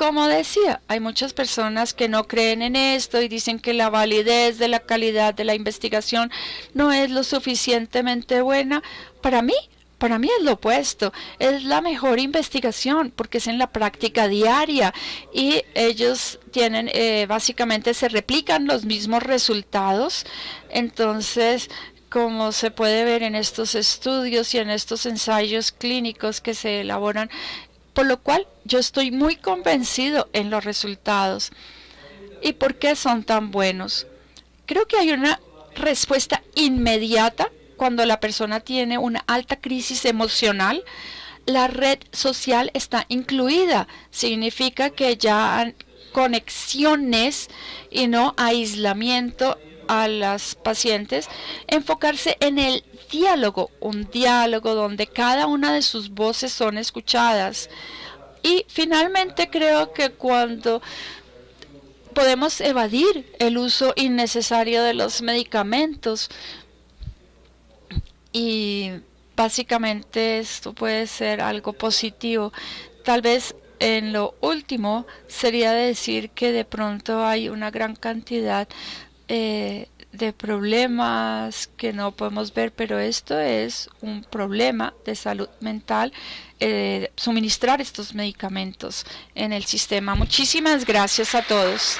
como decía, hay muchas personas que no creen en esto y dicen que la validez de la calidad de la investigación no es lo suficientemente buena. Para mí es lo opuesto, es la mejor investigación porque es en la práctica diaria y ellos tienen, básicamente se replican los mismos resultados. Entonces, como se puede ver en estos estudios y en estos ensayos clínicos que se elaboran, por lo cual yo estoy muy convencido en los resultados. ¿Y por qué son tan buenos? Creo que hay una respuesta inmediata cuando la persona tiene una alta crisis emocional. La red social está incluida. Significa que ya hay conexiones y no aislamiento a las pacientes. Enfocarse en el diálogo, un diálogo donde cada una de sus voces son escuchadas. Y finalmente creo que cuando podemos evadir el uso innecesario de los medicamentos, y básicamente esto puede ser algo positivo. Tal vez en lo último sería decir que de pronto hay una gran cantidad de problemas que no podemos ver, pero esto es un problema de salud mental, suministrar estos medicamentos en el sistema. Muchísimas gracias a todos.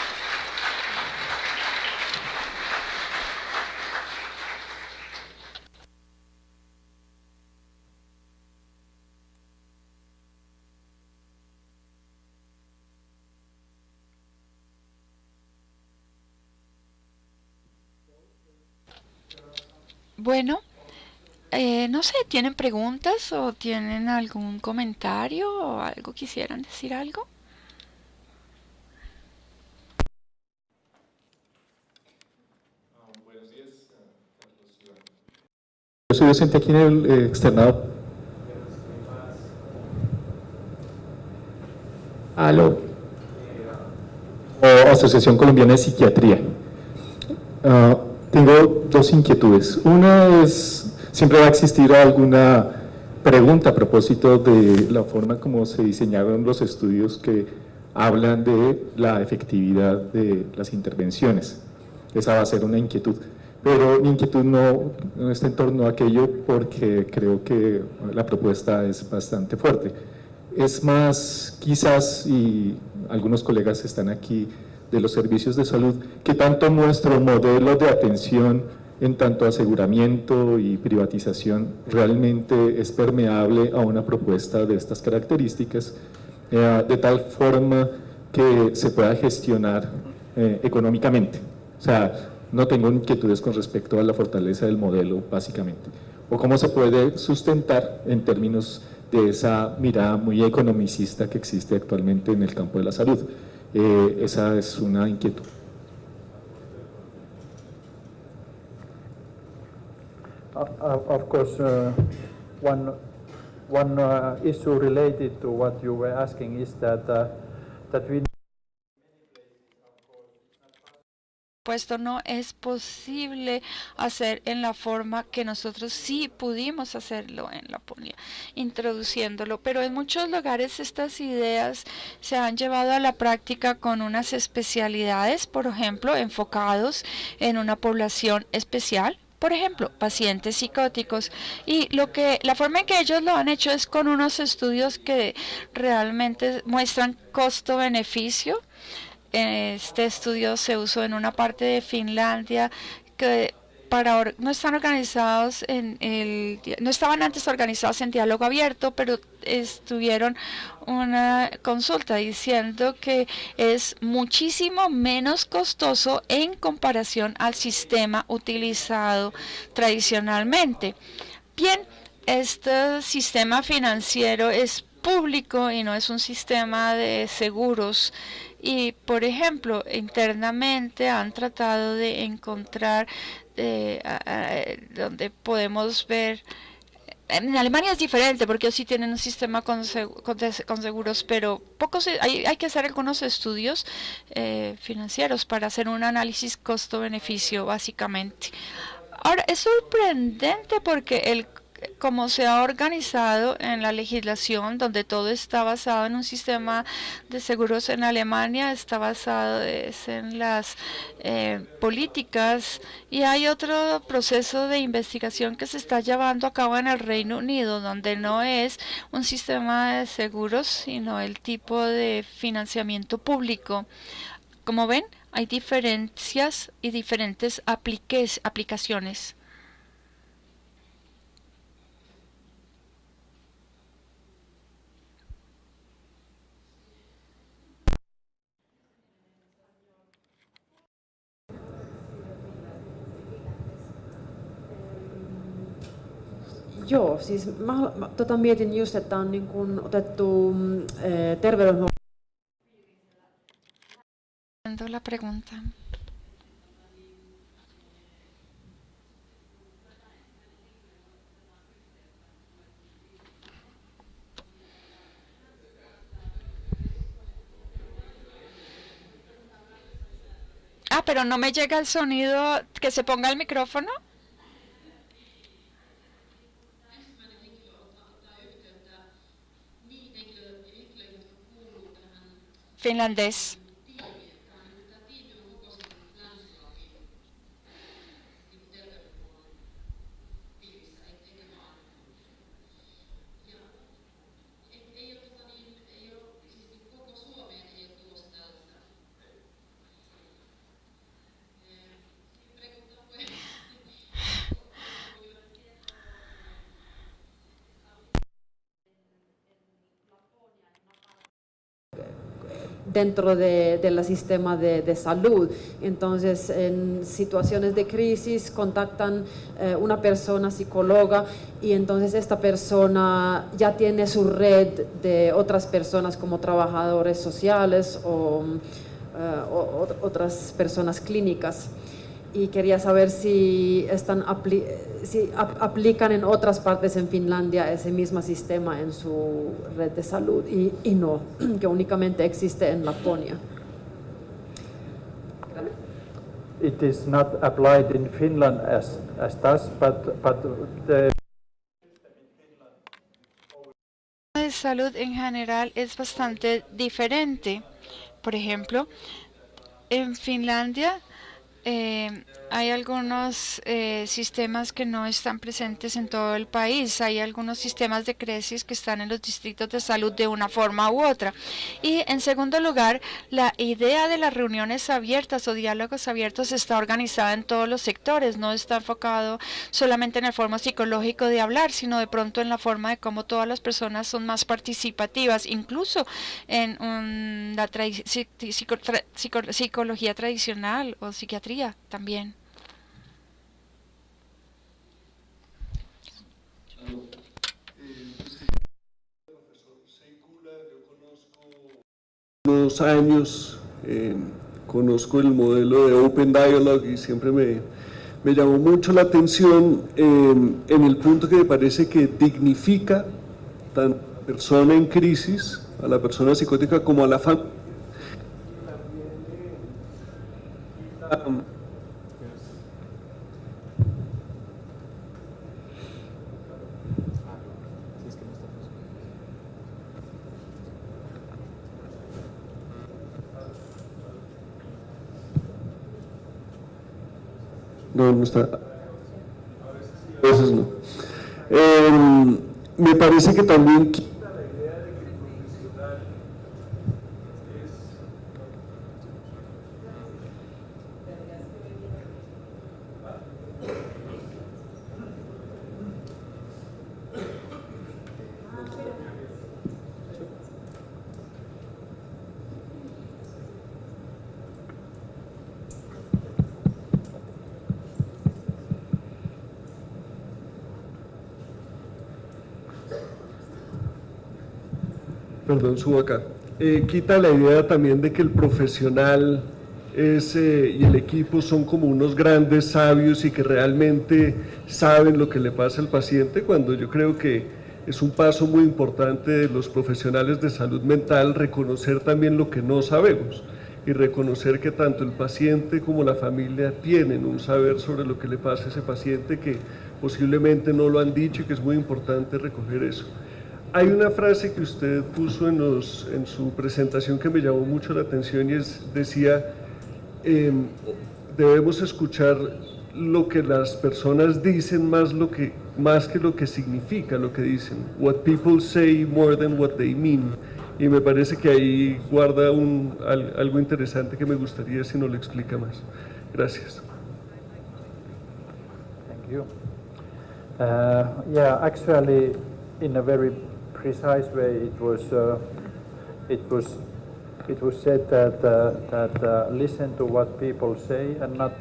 Bueno, no sé, ¿tienen preguntas o tienen algún comentario o algo? ¿Quisieran decir algo? Yo soy docente aquí en el externado. ALO, o Asociación Colombiana de Psiquiatría. Tengo dos inquietudes. Una es, siempre va a existir alguna pregunta a propósito de la forma como se diseñaron los estudios que hablan de la efectividad de las intervenciones. Esa va a ser una inquietud. Pero mi inquietud no está en torno a aquello porque creo que la propuesta es bastante fuerte. Es más, quizás, y algunos colegas están aquí de los servicios de salud, que tanto nuestro modelo de atención en tanto aseguramiento y privatización realmente es permeable a una propuesta de estas características, de tal forma que se pueda gestionar económicamente. O sea, no tengo inquietudes con respecto a la fortaleza del modelo, básicamente, o cómo se puede sustentar en términos de esa mirada muy economicista que existe actualmente en el campo de la salud. Esa es una inquietud. Of course, one issue related to what you were asking is that we Puesto no es posible hacer en la forma que nosotros sí pudimos hacerlo en Laponia, introduciéndolo, pero en muchos lugares estas ideas se han llevado a la práctica con unas especialidades, por ejemplo, enfocados en una población especial. Por ejemplo, pacientes psicóticos, y la forma en que ellos lo han hecho es con unos estudios que realmente muestran costo-beneficio. Este estudio se usó en una parte de Finlandia que no están organizados no estaban antes organizados en diálogo abierto, pero tuvieron una consulta diciendo que es muchísimo menos costoso en comparación al sistema utilizado tradicionalmente. Bien, este sistema financiero es público y no es un sistema de seguros. Y, por ejemplo, internamente han tratado de encontrar donde podemos ver. En Alemania es diferente porque ellos sí tienen un sistema con seguros, pero hay que hacer algunos estudios financieros para hacer un análisis costo-beneficio, básicamente. Ahora, es sorprendente porque como se ha organizado en la legislación, donde todo está basado en un sistema de seguros en Alemania, está basado en las políticas, y hay otro proceso de investigación que se está llevando a cabo en el Reino Unido, donde no es un sistema de seguros, sino el tipo de financiamiento público. Como ven, hay diferencias y diferentes aplicaciones. Joo, siis mä mietin just, että on niin kuin otettu terveydenhuollon. La pregunta. Pero no me llega el sonido, que se ponga el micrófono. Finlandés. Dentro del sistema de salud. Entonces, en situaciones de crisis contactan una persona psicóloga y entonces esta persona ya tiene su red de otras personas como trabajadores sociales o otras personas clínicas. Y quería saber si aplican en otras partes en Finlandia ese mismo sistema en su red de salud y no, que únicamente existe en Laponia. It is not applied in Finland as does, but the de salud en general es bastante diferente. Por ejemplo, en Finlandia hay algunos sistemas que no están presentes en todo el país. Hay algunos sistemas de crisis que están en los distritos de salud de una forma u otra. Y en segundo lugar, la idea de las reuniones abiertas o diálogos abiertos está organizada en todos los sectores. No está enfocado solamente en el forma psicológico de hablar, sino de pronto en la forma de cómo todas las personas son más participativas, incluso en la psicología tradicional o psiquiatría también. Unos años conozco el modelo de Open Dialogue y siempre me llamó mucho la atención en el punto que me parece que dignifica tanto a la persona en crisis, a la persona psicótica, como a la familia. No está. A veces no. Me parece que también quita la idea de que el profesional perdón, subo acá, quita la idea también de que el profesional y el equipo son como unos grandes sabios y que realmente saben lo que le pasa al paciente, cuando yo creo que es un paso muy importante de los profesionales de salud mental reconocer también lo que no sabemos y reconocer que tanto el paciente como la familia tienen un saber sobre lo que le pasa a ese paciente que posiblemente no lo han dicho y que es muy importante recoger eso. Hay una frase que usted puso en su presentación que me llamó mucho la atención y decía, debemos escuchar lo que las personas dicen más que lo que significa lo que dicen. What people say more than what they mean. Y me parece que ahí guarda algo interesante que me gustaría si nos lo explica más. Gracias. Thank you. Yeah, actually, in a very precise way, it was said that listen to what people say and not.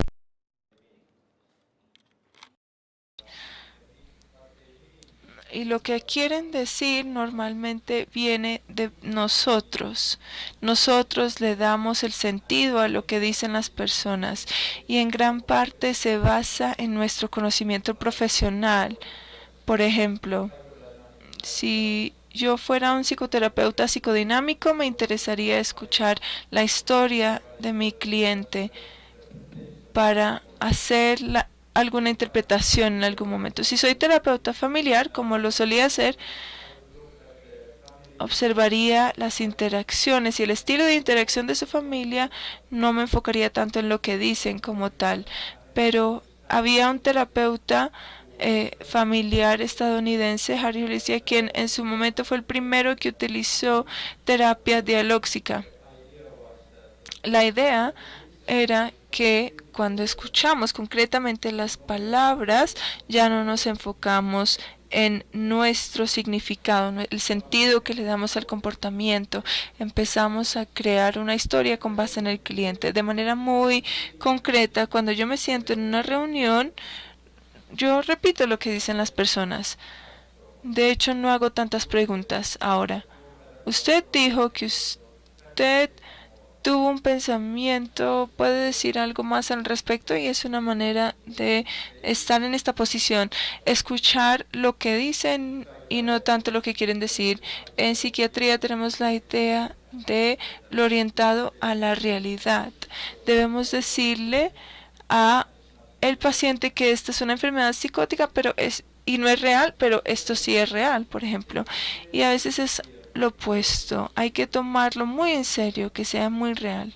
Y lo que quieren decir normalmente viene de nosotros. Nosotros le damos el sentido a lo que dicen las personas y en gran parte se basa en nuestro conocimiento profesional. Por ejemplo, si yo fuera un psicoterapeuta psicodinámico, me interesaría escuchar la historia de mi cliente para hacer alguna interpretación en algún momento. Si soy terapeuta familiar, como lo solía hacer, observaría las interacciones y el estilo de interacción de su familia, no me enfocaría tanto en lo que dicen como tal. Pero había un terapeuta familiar estadounidense, Harry Holistia, quien en su momento fue el primero que utilizó terapia dialóxica. La idea era que cuando escuchamos concretamente las palabras, ya no nos enfocamos en nuestro significado, el sentido que le damos al comportamiento. Empezamos a crear una historia con base en el cliente. De manera muy concreta, cuando yo me siento en una reunión, yo repito lo que dicen las personas. De hecho, no hago tantas preguntas ahora. Usted dijo que usted tuvo un pensamiento, puede decir algo más al respecto, y es una manera de estar en esta posición, escuchar lo que dicen y no tanto lo que quieren decir. En psiquiatría tenemos la idea de lo orientado a la realidad. Debemos decirle a el paciente que esta es una enfermedad psicótica, y no es real, pero esto sí es real, por ejemplo. Y a veces es lo opuesto. Hay que tomarlo muy en serio, que sea muy real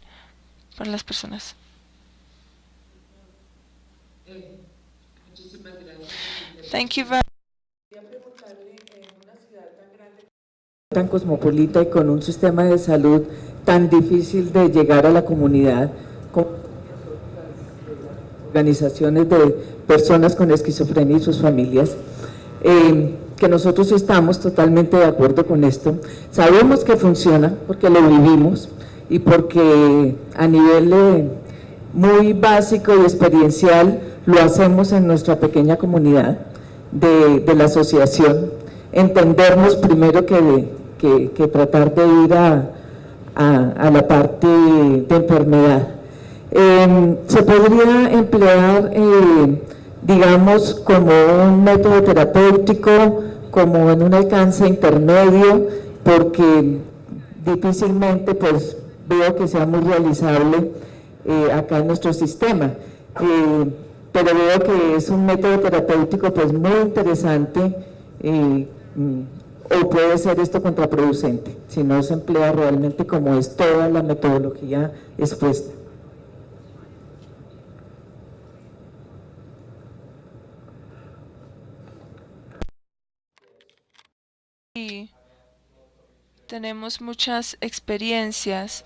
para las personas. Thank you very tan cosmopolita y con un sistema de salud tan difícil de llegar a la comunidad, como organizaciones de personas con esquizofrenia y sus familias, que nosotros estamos totalmente de acuerdo con esto. Sabemos que funciona porque lo vivimos y porque a nivel muy básico y experiencial lo hacemos en nuestra pequeña comunidad de la asociación. Entendernos primero que tratar de ir a la parte de enfermedad. Se podría emplear, digamos, como un método terapéutico, como en un alcance intermedio, porque difícilmente pues veo que sea muy realizable acá en nuestro sistema. Pero veo que es un método terapéutico pues muy interesante, o puede ser esto contraproducente, si no se emplea realmente como es toda la metodología expuesta. Y tenemos muchas experiencias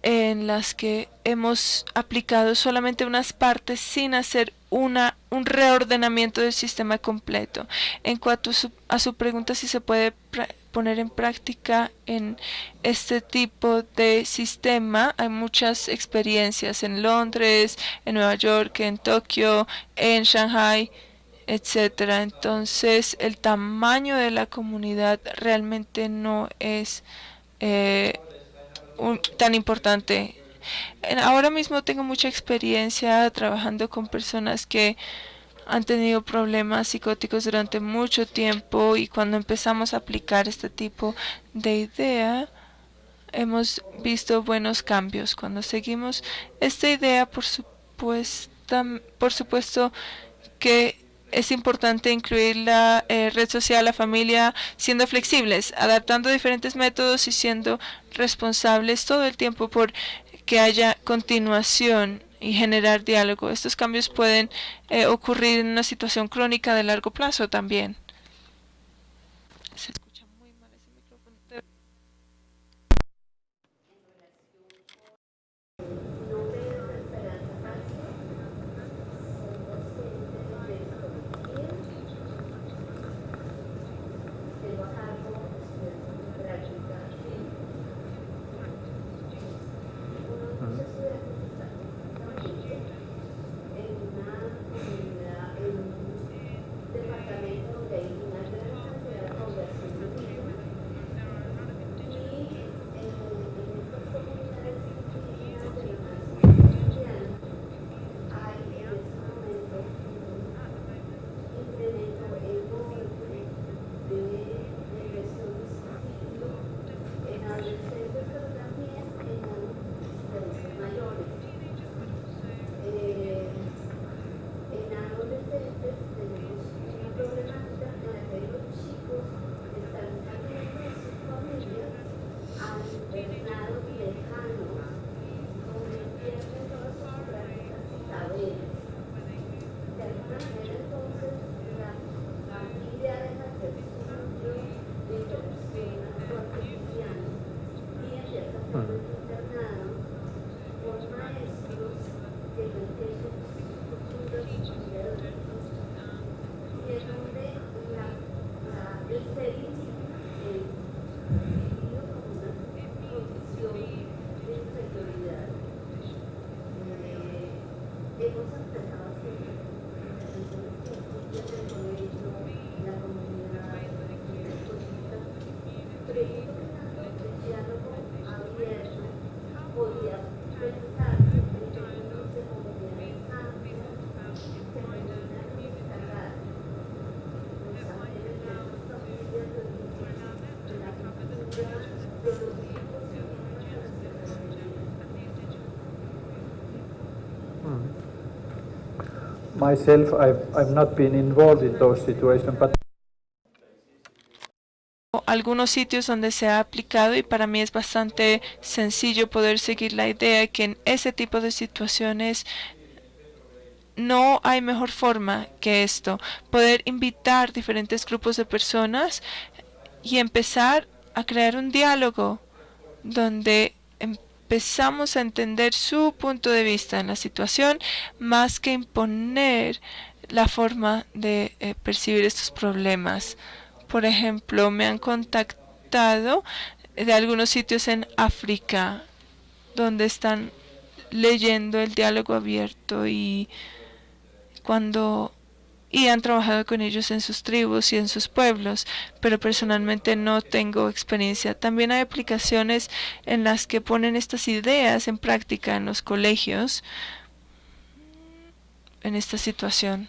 en las que hemos aplicado solamente unas partes sin hacer un reordenamiento del sistema completo. En cuanto a su pregunta si se puede poner en práctica en este tipo de sistema, hay muchas experiencias en Londres, en Nueva York, en Tokio, en Shanghai, etcétera. Entonces el tamaño de la comunidad realmente no es tan importante. Ahora mismo tengo mucha experiencia trabajando con personas que han tenido problemas psicóticos durante mucho tiempo, y cuando empezamos a aplicar este tipo de idea hemos visto buenos cambios. Cuando seguimos esta idea, por supuesto que es importante incluir la red social, la familia, siendo flexibles, adaptando diferentes métodos y siendo responsables todo el tiempo por que haya continuación y generar diálogo. Estos cambios pueden ocurrir en una situación crónica de largo plazo también. Se escucha muy mal ese micrófono. Myself, I've not been involved in those situations, but algunos sitios donde se ha aplicado y para mí es bastante sencillo poder seguir la idea que en ese tipo de situaciones no hay mejor forma que esto, poder invitar diferentes grupos de personas y empezar a crear un diálogo donde empezamos a entender su punto de vista en la situación más que imponer la forma de percibir estos problemas. Por ejemplo, me han contactado de algunos sitios en África donde están leyendo el diálogo abierto y han trabajado con ellos en sus tribus y en sus pueblos, pero personalmente no tengo experiencia. También hay aplicaciones en las que ponen estas ideas en práctica en los colegios en esta situación.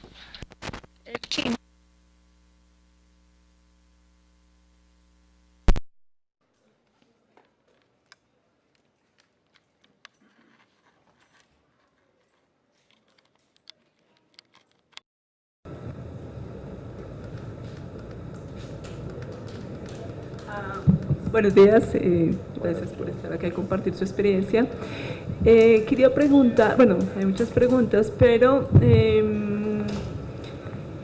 Buenos días, gracias por estar acá y compartir su experiencia. Quería preguntar, bueno, hay muchas preguntas, pero en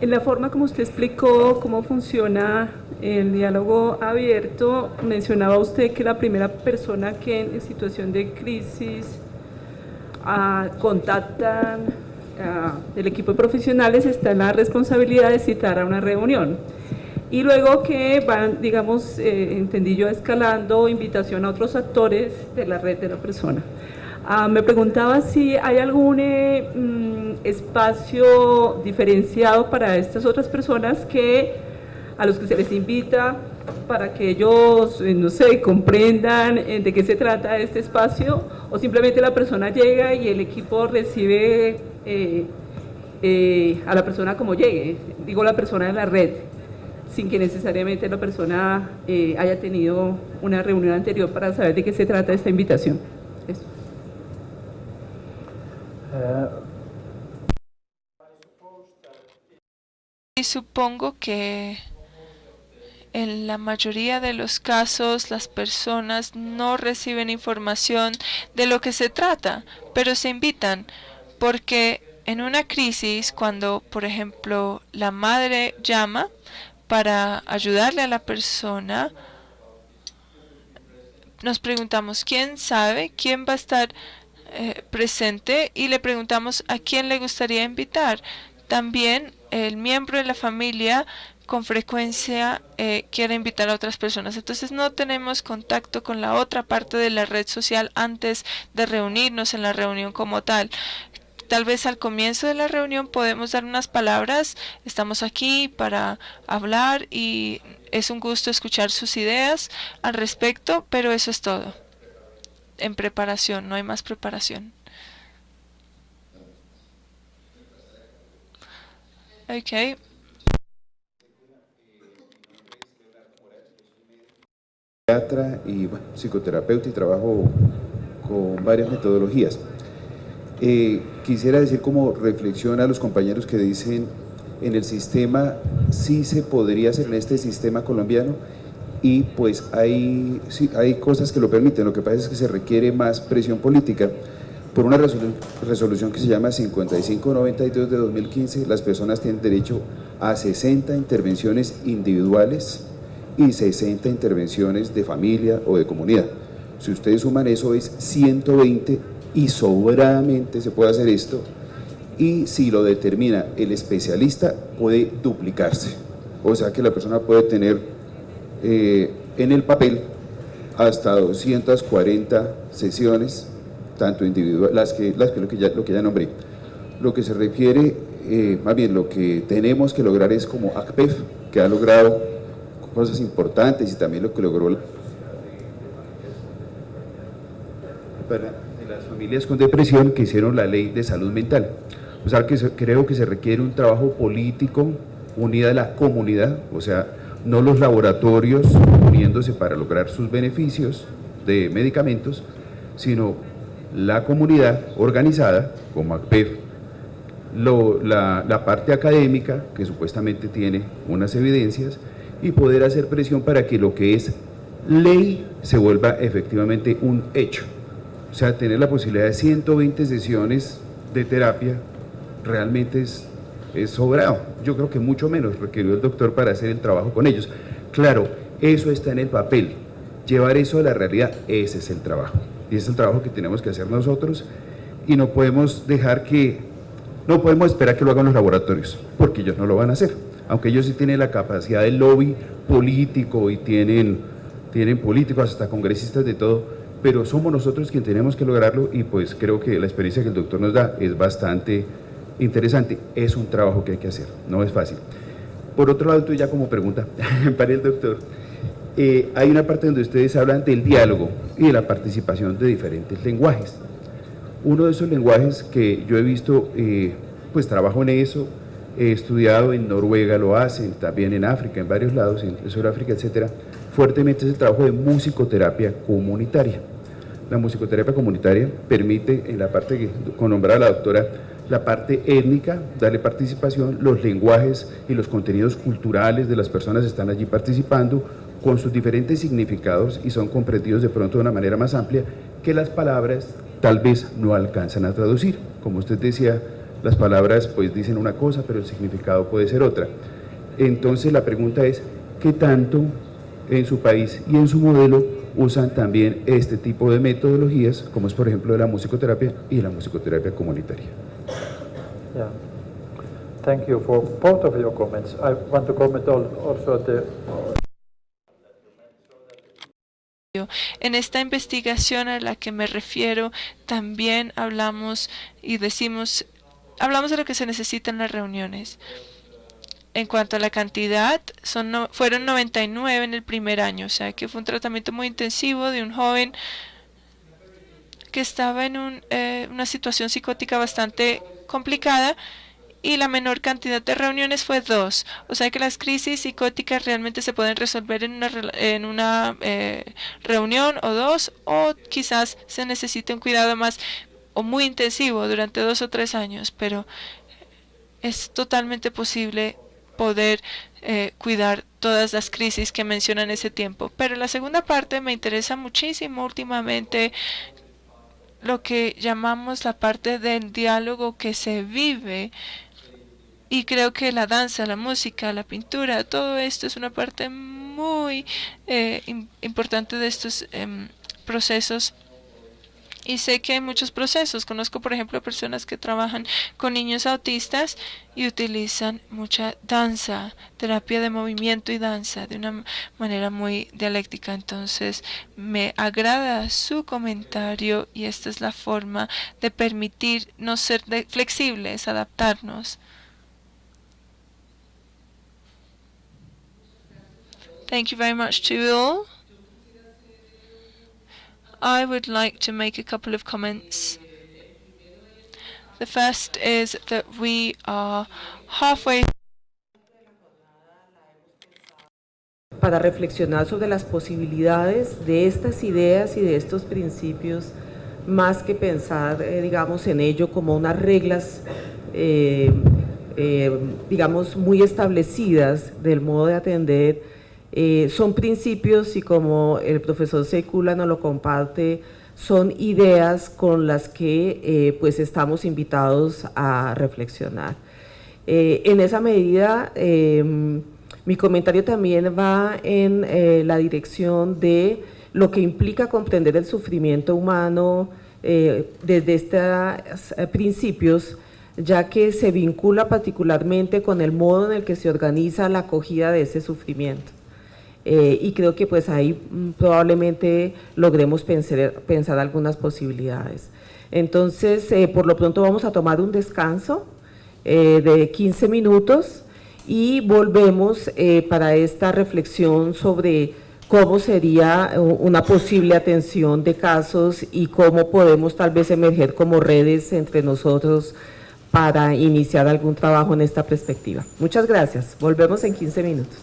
la forma como usted explicó cómo funciona el diálogo abierto, mencionaba usted que la primera persona que en situación de crisis contactan el equipo de profesionales está en la responsabilidad de citar a una reunión. Y luego que van, digamos, entendí yo, escalando invitación a otros actores de la red de la persona. Me preguntaba si hay algún espacio diferenciado para estas otras personas a los que se les invita para que ellos, no sé, comprendan de qué se trata este espacio, o simplemente la persona llega y el equipo recibe a la persona como llegue, digo la persona de la red, sin que necesariamente la persona haya tenido una reunión anterior para saber de qué se trata esta invitación. Eso. Y supongo que en la mayoría de los casos las personas no reciben información de lo que se trata, pero se invitan porque en una crisis, cuando por ejemplo la madre llama para ayudarle a la persona, nos preguntamos quién sabe, quién va a estar presente y le preguntamos a quién le gustaría invitar. También el miembro de la familia con frecuencia quiere invitar a otras personas. Entonces no tenemos contacto con la otra parte de la red social antes de reunirnos en la reunión como tal. Tal vez al comienzo de la reunión podemos dar unas palabras. Estamos aquí para hablar y es un gusto escuchar sus ideas al respecto, pero eso es todo. En preparación, no hay más preparación. Ok. Psiquiatra y bueno, psicoterapeuta y trabajo con varias metodologías. Quisiera decir como reflexión a los compañeros que dicen en el sistema sí se podría hacer en este sistema colombiano y pues hay cosas que lo permiten, lo que pasa es que se requiere más presión política. Por una resolución que se llama 5592 de 2015, las personas tienen derecho a 60 intervenciones individuales y 60 intervenciones de familia o de comunidad. Si ustedes suman eso es 120 y sobradamente se puede hacer esto, y si lo determina el especialista puede duplicarse, o sea que la persona puede tener en el papel hasta 240 sesiones, tanto individuales, lo que ya nombré. Lo que se refiere, más bien lo que tenemos que lograr es como ACPEF, que ha logrado cosas importantes y también lo que logró de las familias con depresión que hicieron la ley de salud mental. O sea, creo que se requiere un trabajo político unida a la comunidad, o sea, no los laboratorios uniéndose para lograr sus beneficios de medicamentos, sino la comunidad organizada, como ACPEF, la parte académica, que supuestamente tiene unas evidencias, y poder hacer presión para que lo que es ley se vuelva efectivamente un hecho. O sea, tener la posibilidad de 120 sesiones de terapia realmente es sobrado. Yo creo que mucho menos requirió el doctor para hacer el trabajo con ellos. Claro, eso está en el papel. Llevar eso a la realidad, ese es el trabajo. Y ese es el trabajo que tenemos que hacer nosotros y no podemos esperar que lo hagan los laboratorios, porque ellos no lo van a hacer. Aunque ellos sí tienen la capacidad del lobby político y tienen políticos, hasta congresistas de todo, pero somos nosotros quienes tenemos que lograrlo y pues creo que la experiencia que el doctor nos da es bastante interesante. Es un trabajo que hay que hacer, no es fácil. Por otro lado, tú ya como pregunta para el doctor, hay una parte donde ustedes hablan del diálogo y de la participación de diferentes lenguajes. Uno de esos lenguajes que yo he visto, pues trabajo en eso, he estudiado en Noruega, lo hacen, también en África, en varios lados, en Sudáfrica, etcétera, fuertemente es el trabajo de musicoterapia comunitaria. La musicoterapia comunitaria permite, en la parte que nombraba la doctora, la parte étnica, darle participación, los lenguajes y los contenidos culturales de las personas están allí participando con sus diferentes significados y son comprendidos de pronto de una manera más amplia que las palabras tal vez no alcanzan a traducir. Como usted decía, las palabras pues dicen una cosa, pero el significado puede ser otra. Entonces la pregunta es, ¿qué tanto en su país y en su modelo usan también este tipo de metodologías, como es por ejemplo la musicoterapia y la musicoterapia comunitaria? Yeah. Thank you for both of your comments. I want to comment also the En esta investigación a la que me refiero, también hablamos de lo que se necesita en las reuniones. En cuanto a la cantidad, fueron 99 en el primer año, o sea que fue un tratamiento muy intensivo de un joven que estaba en una situación psicótica bastante complicada y la menor cantidad de reuniones fue 2. O sea que las crisis psicóticas realmente se pueden resolver en una reunión o 2, o quizás se necesite un cuidado más o muy intensivo durante 2 o 3 años, pero es totalmente posible poder cuidar todas las crisis que menciona en ese tiempo. Pero la segunda parte me interesa muchísimo últimamente lo que llamamos la parte del diálogo que se vive, y creo que la danza, la música, la pintura, todo esto es una parte muy importante de estos procesos. Y sé que hay muchos procesos. Conozco, por ejemplo, personas que trabajan con niños autistas y utilizan mucha danza, terapia de movimiento y danza de una manera muy dialéctica. Entonces, me agrada su comentario y esta es la forma de permitirnos ser flexibles, adaptarnos. Thank you very much to you all. I would like to make a couple of comments. The first is that we are halfway para reflexionar sobre las posibilidades de estas ideas y de estos principios, más que pensar, digamos, en ello como unas reglas, digamos, muy establecidas del modo de atender. Son principios y, como el profesor Sekula nos lo comparte, son ideas con las que pues estamos invitados a reflexionar. En esa medida, mi comentario también va en la dirección de lo que implica comprender el sufrimiento humano desde estos principios, ya que se vincula particularmente con el modo en el que se organiza la acogida de ese sufrimiento. Y creo que pues ahí probablemente logremos pensar algunas posibilidades. Entonces, por lo pronto vamos a tomar un descanso de 15 minutos y volvemos para esta reflexión sobre cómo sería una posible atención de casos y cómo podemos tal vez emerger como redes entre nosotros para iniciar algún trabajo en esta perspectiva. Muchas gracias. Volvemos en 15 minutos.